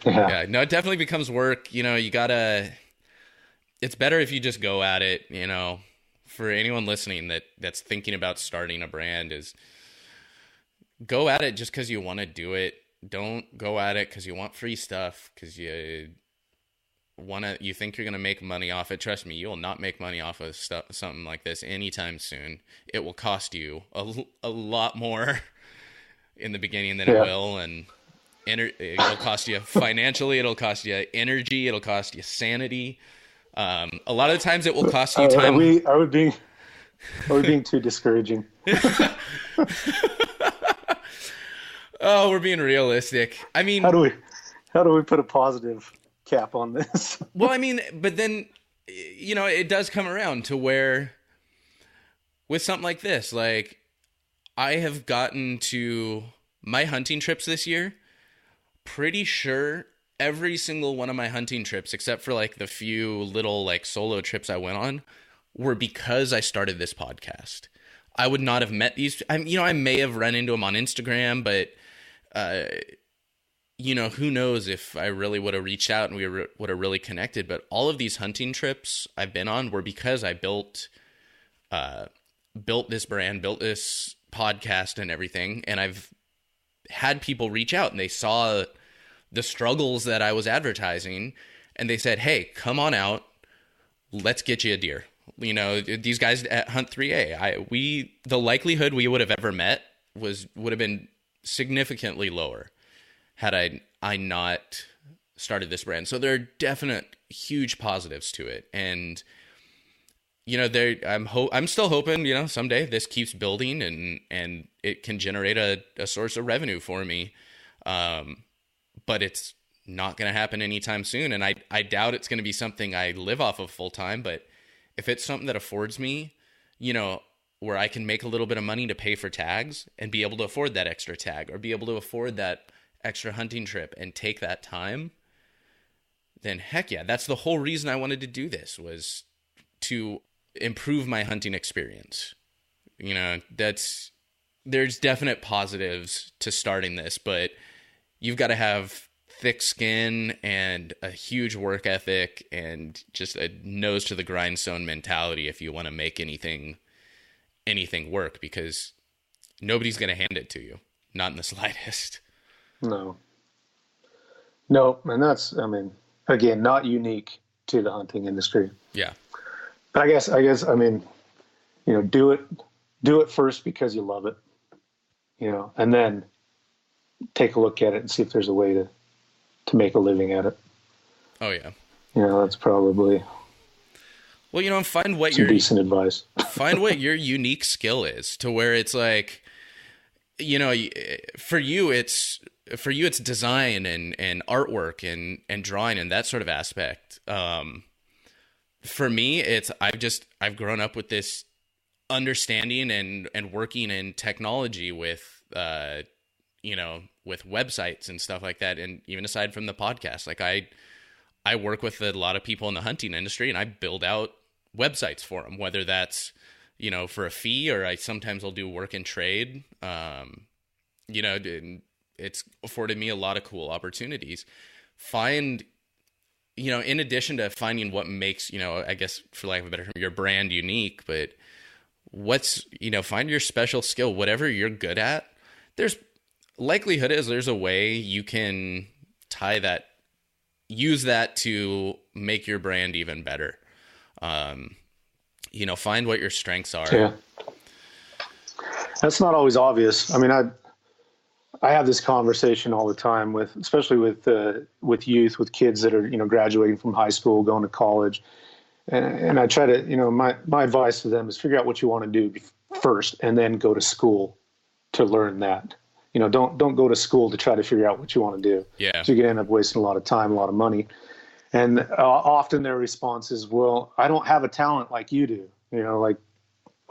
yeah, no, it definitely becomes work. It's better if you just go at it. For anyone listening that's thinking about starting a brand, is go at it just because you want to do it. Don't go at it because you want free stuff, because you think you're going to make money off it. Trust me, you will not make money off of something like this anytime soon. It will cost you a lot more in the beginning than it will. And it'll cost you financially. It'll cost you energy. It'll cost you sanity. A lot of the times it will cost you time. Are we being too discouraging? Oh, we're being realistic. I mean, how do we put a positive cap on this? Well, I mean, but then, it does come around to where with something like this, I have gotten to my hunting trips this year, pretty sure every single one of my hunting trips, except for the few little solo trips I went on, were because I started this podcast. I would not have met these. I may have run into them on Instagram, but who knows if I really would have reached out and we would have really connected. But all of these hunting trips I've been on were because I built this brand, built this podcast and everything. And I've had people reach out and they saw the struggles that I was advertising, and they said, hey, come on out. Let's get you a deer. These guys at Hunt 3A, the likelihood we would have ever met would have been significantly lower had I not started this brand. So there are definite huge positives to it. And, you know, I'm still hoping, you know, someday this keeps building and it can generate a source of revenue for me. But it's not going to happen anytime soon. And I doubt it's going to be something I live off of full time. But if it's something that affords me, you know, where I can make a little bit of money to pay for tags and be able to afford that extra tag or be able to afford that extra hunting trip and take that time, then heck yeah, that's the whole reason I wanted to do this, was to improve my hunting experience. You know, there's definite positives to starting this, but you've got to have thick skin and a huge work ethic and just a nose to the grindstone mentality if you want to make anything work, because nobody's going to hand it to you. Not in the slightest. No. And that's, I mean, again, not unique to the hunting industry. Yeah. But I guess, I mean, you know, do it first because you love it, you know, and then take a look at it and see if there's a way to make a living at it. Oh yeah. You know, that's probably, well, you know, find what some decent advice. Find what your unique skill is, to where it's like, you know, for you it's design and artwork and drawing and that sort of aspect. For me, I've grown up with this understanding and working in technology with, you know, with websites and stuff like that. And even aside from the podcast, like I work with a lot of people in the hunting industry and I build out websites for them, whether that's, you know, for a fee, or sometimes I'll do work and trade. You know, it's afforded me a lot of cool opportunities. You know, in addition to finding what makes, you know, I guess for lack of a better term, your brand unique, but you know, find your special skill, whatever you're good at. There's likelihood is there's a way you can use that to make your brand even better. You know, find what your strengths are. Yeah. That's not always obvious. I mean, I have this conversation all the time especially with youth, with kids that are, you know, graduating from high school, going to college. And I try to, you know, my advice to them is figure out what you want to do first and then go to school to learn that. You know, don't go to school to try to figure out what you want to do. Yeah. So you're going to end up wasting a lot of time, a lot of money. And often their response is, well, I don't have a talent like you do, you know, like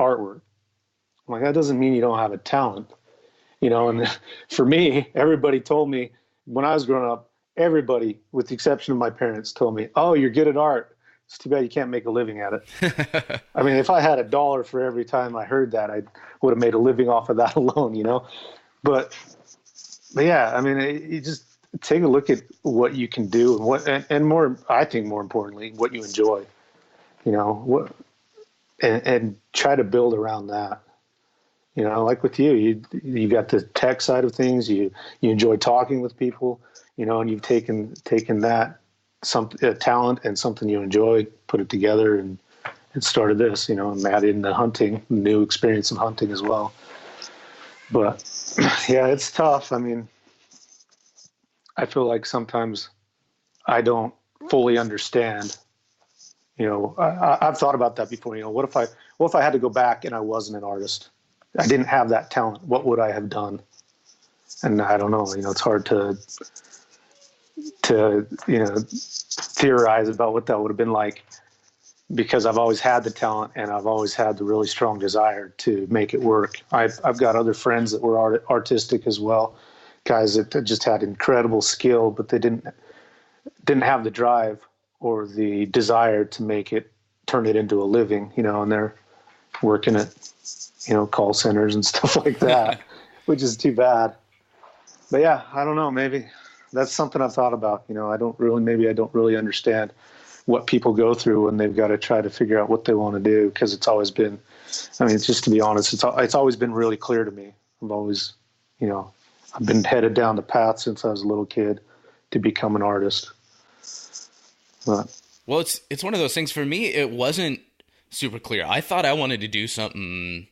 artwork. I'm like, that doesn't mean you don't have a talent, you know. And for me, everybody told me when I was growing up, everybody, with the exception of my parents, told me, oh, you're good at art. It's too bad you can't make a living at it. I mean, if I had $1 for every time I heard that, I would have made a living off of that alone, you know. But yeah, I mean, you just take a look at what you can do and more, I think more importantly, what you enjoy, you know, and try to build around that. You know, like with you got the tech side of things. You enjoy talking with people, you know, and you've taken that talent and something you enjoy, put it together and started this, you know, and added in the hunting, new experience of hunting as well. But yeah, it's tough. I mean, I feel like sometimes I don't fully understand, you know, I've thought about that before, you know, what if I had to go back and I wasn't an artist? I didn't have that talent. What would I have done? And I don't know, you know, it's hard to, you know, theorize about what that would have been like, because I've always had the talent and I've always had the really strong desire to make it work. I've got other friends that were artistic as well, guys that just had incredible skill, but they didn't have the drive or the desire to turn it into a living, you know, and they're working at, you know, call centers and stuff like that, which is too bad. But yeah, I don't know, maybe that's something I've thought about. You know, I don't really understand what people go through when they've got to try to figure out what they want to do, because it's always been, I mean, just to be honest, it's always been really clear to me. I've always, you know, I've been headed down the path since I was a little kid to become an artist. But, well, it's one of those things. For me, it wasn't super clear. I thought I wanted to do something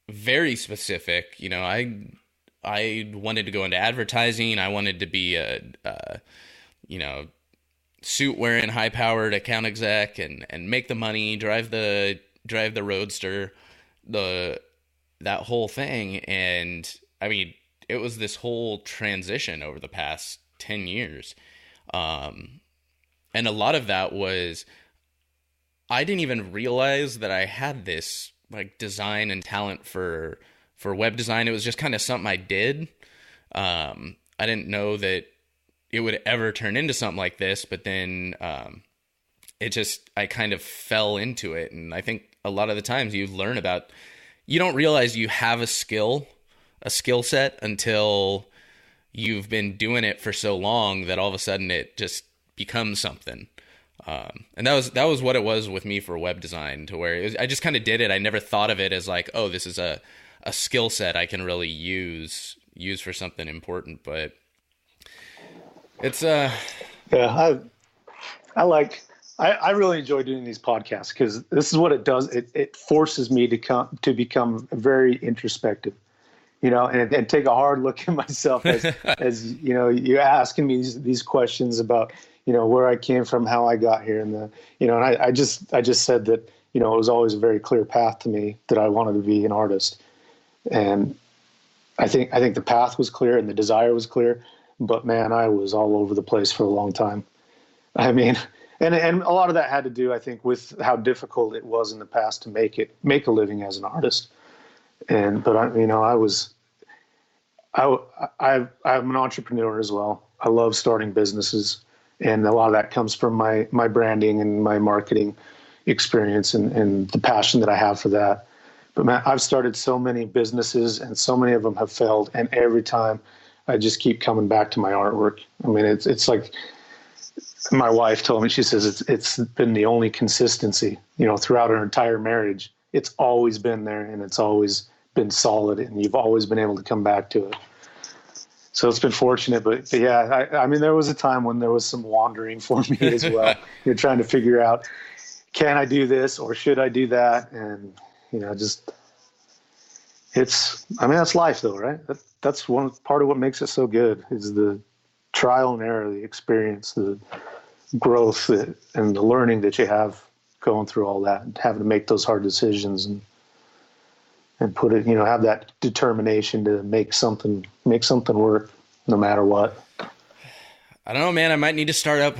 very specific. You know, I wanted to go into advertising. I wanted to be a suit wearing, high powered account exec and make the money, drive the Roadster, that whole thing. And I mean, it was this whole transition over the past 10 years. And a lot of that was, I didn't even realize that I had this like design and talent for web design. It was just kind of something I did. I didn't know that it would ever turn into something like this, but then I kind of fell into it. And I think a lot of the times you don't realize you have a skill set until you've been doing it for so long that all of a sudden it just becomes something. And that was what it was with me for web design, to where I just kind of did it. I never thought of it as like, oh, this is a skill set I can really use for something important. But it's I really enjoy doing these podcasts, because this is what it does. It forces me to become very introspective, and take a hard look at myself as you're asking me these questions about, where I came from, how I got here. And I just said that, it was always a very clear path to me that I wanted to be an artist. And I think the path was clear and the desire was clear, but man, I was all over the place for a long time. I mean, and a lot of that had to do, I think, with how difficult it was in the past to make a living as an artist. But I'm an entrepreneur as well. I love starting businesses, and a lot of that comes from my branding and my marketing experience and the passion that I have for that. But man, I've started so many businesses, and so many of them have failed. And every time I just keep coming back to my artwork. I mean, it's like my wife told me, she says, it's been the only consistency, throughout our entire marriage. It's always been there, and it's always been solid, and you've always been able to come back to it. So it's been fortunate, but yeah, I mean, there was a time when there was some wandering for me as well. You're trying to figure out, can I do this or should I do that? And, that's life though, right? That's one part of what makes it so good, is the trial and error, the experience, the growth and the learning that you have going through all that, and having to make those hard decisions and put it, have that determination to make something work no matter what. I don't know, man. I might need to start up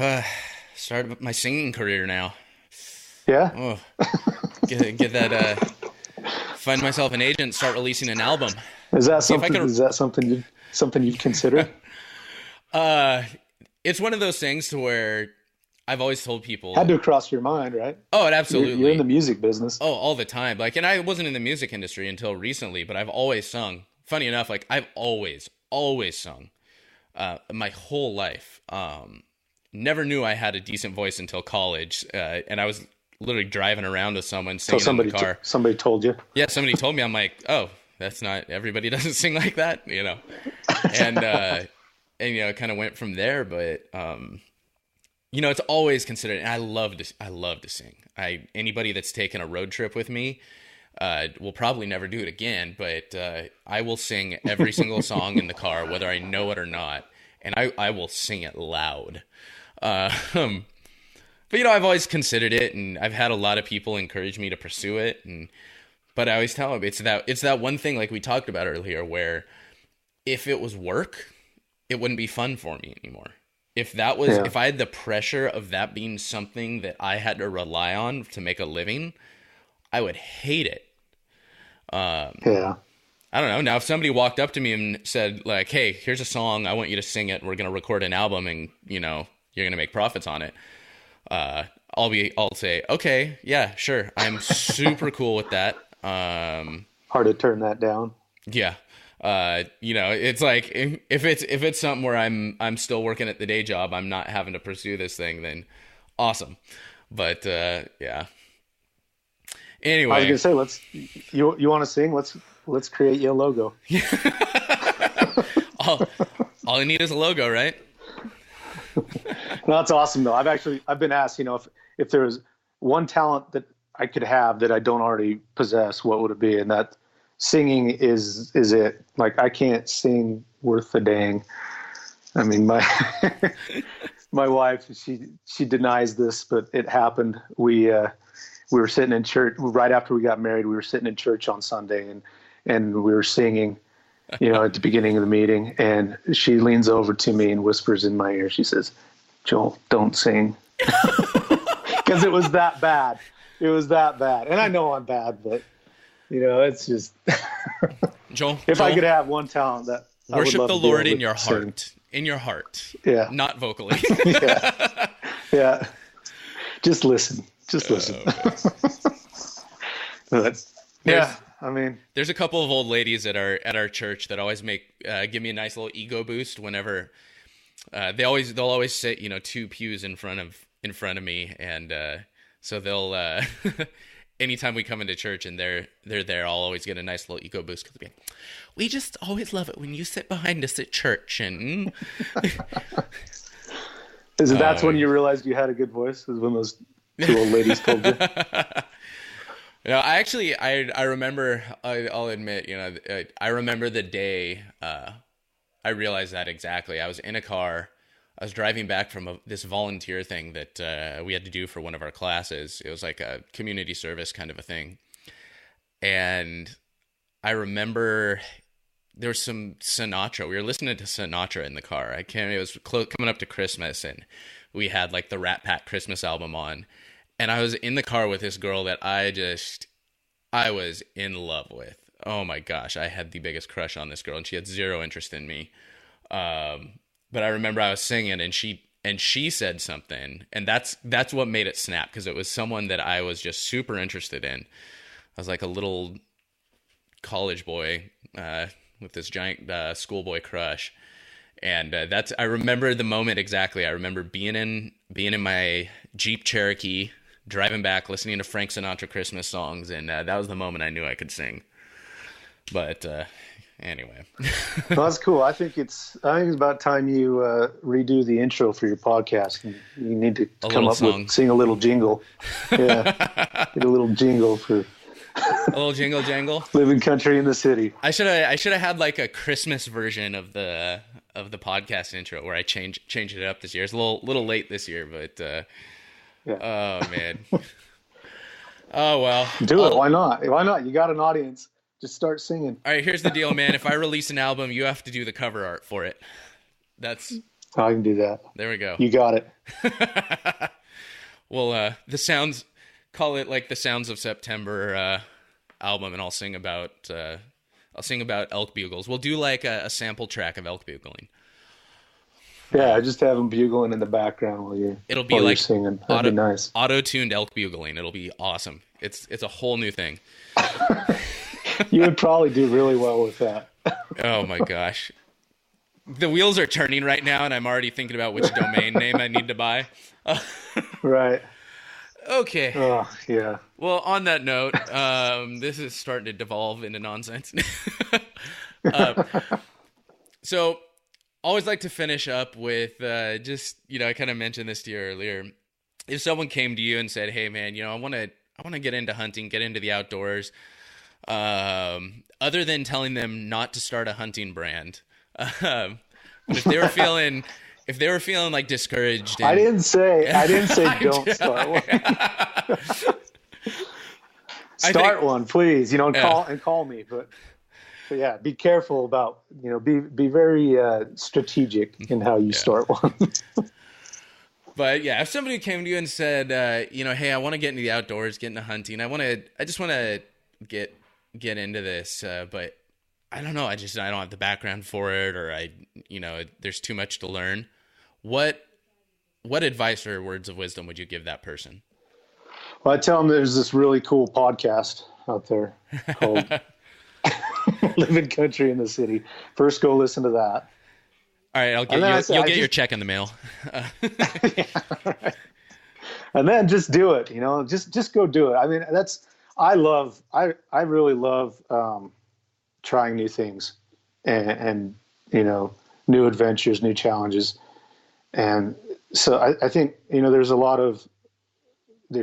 my singing career now. Yeah. Oh, get that, find myself an agent, start releasing an album. Is that something you've considered? It's one of those things to where I've always told people. Had to cross your mind, right? Oh, it absolutely. You're in the music business. Oh, all the time. And I wasn't in the music industry until recently, but I've always sung. Funny enough, I've always sung, my whole life. Never knew I had a decent voice until college. And I was literally driving around with someone singing in the car. Somebody told you? Yeah, somebody told me. I'm like, oh, that's not, everybody doesn't sing like that, And it kind of went from there, but it's always considered, and I love to sing. Anybody that's taken a road trip with me will probably never do it again, but I will sing every single song in the car, whether I know it or not, and I will sing it loud. But I've always considered it, and I've had a lot of people encourage me to pursue it, but I always tell them it's that one thing, like we talked about earlier, where if it was work, it wouldn't be fun for me anymore. If I had the pressure of that being something that I had to rely on to make a living, I would hate it. I don't know. Now, if somebody walked up to me and said, like, hey, here's a song, I want you to sing it, we're going to record an album, and, you're going to make profits on it. I'll say, okay, yeah, sure. I'm super cool with that. Hard to turn that down. Yeah. It's like if it's something where I'm still working at the day job, I'm not having to pursue this thing, then awesome. But yeah. Anyway, I was gonna say, you want to sing? Let's create you a logo. all I need is a logo, right? No, that's awesome though. I've been asked, if there was one talent that I could have that I don't already possess, what would it be? And singing is it. Like, I can't sing worth a dang. I mean, my my wife, she denies this, but it happened. We were sitting in church right after we got married. We were sitting in church on Sunday, and we were singing, at the beginning of the meeting. And she leans over to me and whispers in my ear. She says, "Joel, don't sing," because it was that bad. It was that bad, and I know I'm bad, but it's just Joel. If I could have one talent, that worship the Lord in your sing. heart. In your heart. Yeah. Not vocally. Yeah. Yeah. Just listen. Just listen. But, yeah. I mean, there's a couple of old ladies at our church that always give me a nice little ego boost whenever they'll always sit, 2 pews in front of me, and so they'll anytime we come into church and they're there, I'll always get a nice little ego boost, because we just always love it when you sit behind us at church. And that's when you realized you had a good voice? Was when those 2 old ladies told you? I remember, I'll admit, I remember the day I realized that exactly. I was in a car. I was driving back from this volunteer thing that we had to do for one of our classes. It was like a community service kind of a thing. And I remember there was some Sinatra. We were listening to Sinatra in the car. It was coming up to Christmas, and we had like the Rat Pack Christmas album on. And I was in the car with this girl that I was in love with. Oh my gosh, I had the biggest crush on this girl, and she had zero interest in me. But I remember I was singing, and she said something, and that's what made it snap, because it was someone that I was just super interested in. I was like a little college boy with this giant schoolboy crush, and I remember the moment exactly. I remember being in my Jeep Cherokee, driving back, listening to Frank Sinatra Christmas songs, and that was the moment I knew I could sing. But anyway. Well, that's cool. I think it's about time you redo the intro for your podcast. And you need to sing a little jingle. Yeah, get a little jingle for a little jingle jangle. Living country in the city. I should have had like a Christmas version of the podcast intro where I change it up this year. It's a little late this year, but oh man. Oh well. Do it. Why not? Why not? You got an audience. Just start singing. All right, here's the deal, man. If I release an album, you have to do the cover art for it. I can do that. There we go. You got it. Well, call it like the Sounds of September album, and I'll sing about elk bugles. We'll do like a sample track of elk bugling. Yeah, just have them bugling in the background while you're singing. That'd be nice. Auto-tuned elk bugling. It'll be awesome. It's a whole new thing. You would probably do really well with that. Oh my gosh. The wheels are turning right now, and I'm already thinking about which domain name I need to buy. Right. Okay. Oh, yeah. Well, on that note, this is starting to devolve into nonsense. So, always like to finish up with I kind of mentioned this to you earlier. If someone came to you and said, "Hey, man, I want to get into hunting, get into the outdoors," other than telling them not to start a hunting brand, if they were feeling like discouraged, I didn't say don't start one. Start one, please. Call me, but yeah, be careful about be very strategic in how you start one. But yeah, if somebody came to you and said, "Hey, I want to get into the outdoors, get into hunting. I just want to get into this, but I don't know. I don't have the background for it, or there's too much to learn." What advice or words of wisdom would you give that person? Well, I tell them there's this really cool podcast out there called Living Country in the City. First, go listen to that. All right, you'll get your check in the mail. Yeah, right. And then just do it. Just go do it. I mean, I really love trying new things and new adventures, new challenges. And so I think, there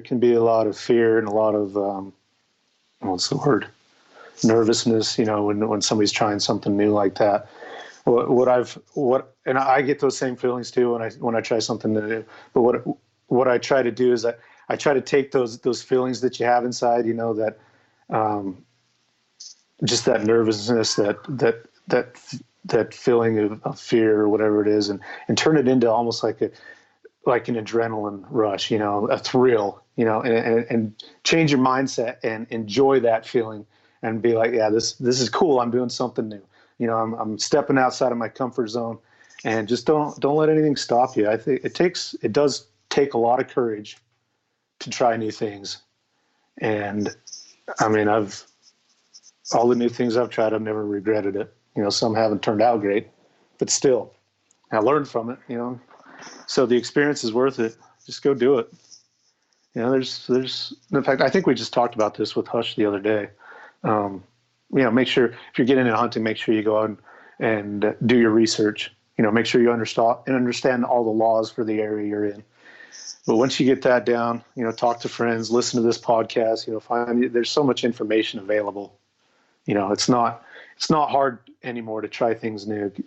can be a lot of fear and a lot of, what's the word? nervousness, when somebody's trying something new like that. And I get those same feelings too when I try something new. But what I try to do is I try to take those feelings that you have inside, that just that nervousness, that feeling of fear or whatever it is, and turn it into almost like an adrenaline rush, a thrill, and change your mindset and enjoy that feeling and be like, yeah, this is cool. I'm doing something new. I'm stepping outside of my comfort zone, and just don't let anything stop you. I think it does take a lot of courage to try new things. And I mean, all the new things I've tried, I've never regretted it. Some haven't turned out great, but still I learned from it, so the experience is worth it. Just go do it. There's in fact, I think we just talked about this with Hush the other day. Make sure if you're getting into hunting, make sure you go out and do your research. Make sure you understand all the laws for the area you're in. But once you get that down, talk to friends, listen to this podcast. There's so much information available. It's not hard anymore to try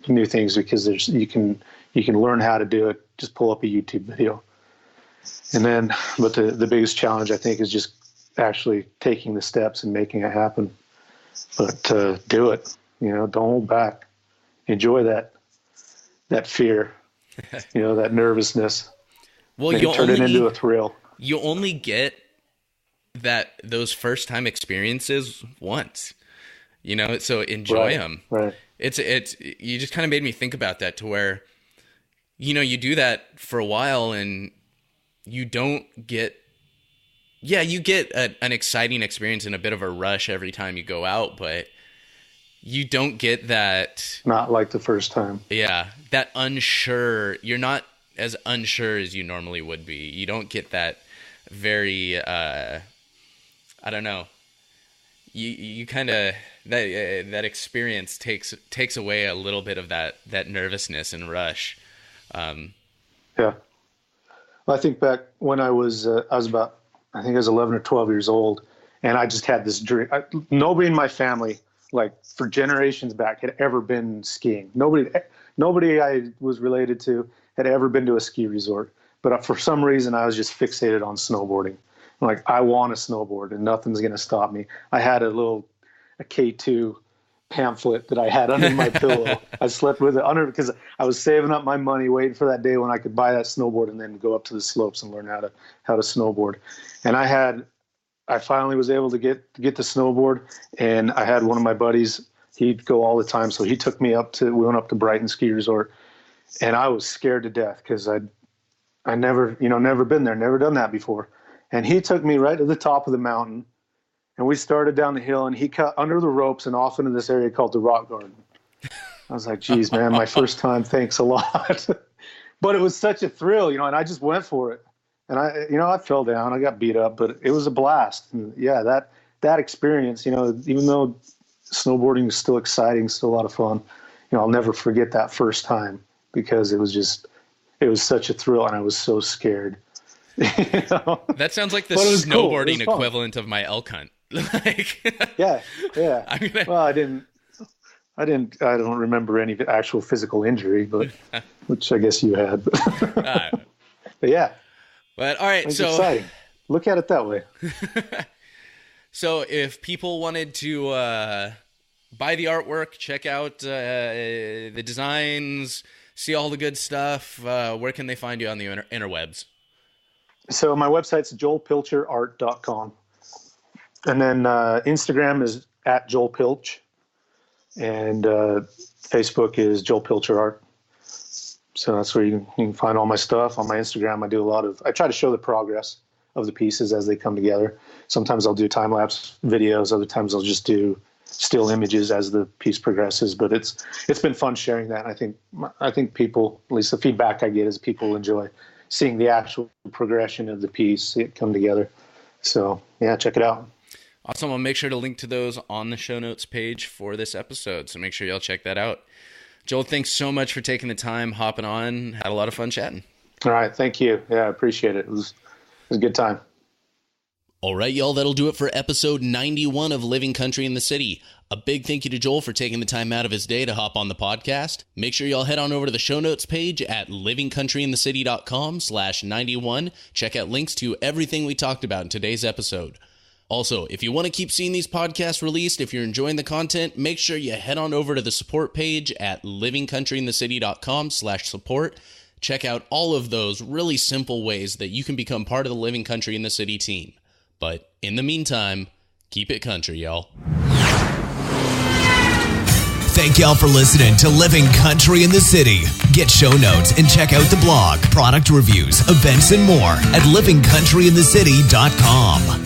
new things, because you can learn how to do it. Just pull up a YouTube video. And then, but the biggest challenge I think is just actually taking the steps and making it happen. But do it. Don't hold back. Enjoy that fear. That nervousness. Well, you turn it into a thrill. You only get those first time experiences once. So enjoy them. Right. It's you just kind of made me think about that, to where, you do that for a while and you don't get, you get an exciting experience and a bit of a rush every time you go out, but you don't get that. Not like the first time. Yeah. That unsure, you're not as unsure as you normally would be. You don't get that very, I don't know. You kind of, that experience takes away a little bit of that nervousness and rush. Yeah. Well, I think back when I was about, I think I was 11 or 12 years old, and I just had this dream. Nobody in my family, like for generations back, had ever been skiing. Nobody I was related to had ever been to a ski resort. But for some reason, I was just fixated on snowboarding. I'm like, I want to snowboard, and nothing's going to stop me. I had a K2 pamphlet that I had under my pillow. I slept with it because I was saving up my money, waiting for that day when I could buy that snowboard and then go up to the slopes and learn how to snowboard. And I finally was able to get the snowboard, and I had one of my buddies. He'd go all the time, so he took me we went up to Brighton Ski Resort, and I was scared to death because I never been there, never done that before. And he took me right to the top of the mountain, and we started down the hill, and he cut under the ropes and off into this area called the Rock Garden. I was like, geez, man, my first time, thanks a lot. But it was such a thrill, and I just went for it. And I fell down, I got beat up, but it was a blast. And yeah, that experience, even though snowboarding is still exciting, still a lot of fun, I'll never forget that first time, because it was such a thrill, and I was so scared. That sounds like the snowboarding cool. Equivalent of my elk hunt. Yeah. Well, I don't remember any actual physical injury, but which I guess you had. But yeah. But all right, so exciting. Look at it that way. So if people wanted to buy the artwork, check out the designs, see all the good stuff, where can they find you on the interwebs? So my website's joelpilcherart.com. And then Instagram is @JoelPilch. And Facebook is Joel Pilcher Art. So that's where you can find all my stuff. On my Instagram, I try to show the progress of the pieces as they come together. Sometimes I'll do time-lapse videos. Other times I'll just do still images as the piece progresses. But it's been fun sharing that. I think people, at least the feedback I get, is people enjoy seeing the actual progression of the piece, see it come together. So yeah, check it out. Awesome. I'll make sure to link to those on the show notes page for this episode. So make sure y'all check that out. Joel, thanks so much for taking the time, hopping on. Had a lot of fun chatting. All right. Thank you. Yeah, I appreciate it. It was a good time. All right, y'all, that'll do it for episode 91 of Living Country in the City. A big thank you to Joel for taking the time out of his day to hop on the podcast. Make sure y'all head on over to the show notes page at livingcountryinthecity.com/91. Check out links to everything we talked about in today's episode. Also, if you want to keep seeing these podcasts released, if you're enjoying the content, make sure you head on over to the support page at livingcountryinthecity.com/support. Check out all of those really simple ways that you can become part of the Living Country in the City team. But in the meantime, keep it country, y'all. Thank y'all for listening to Living Country in the City. Get show notes and check out the blog, product reviews, events, and more at livingcountryinthecity.com.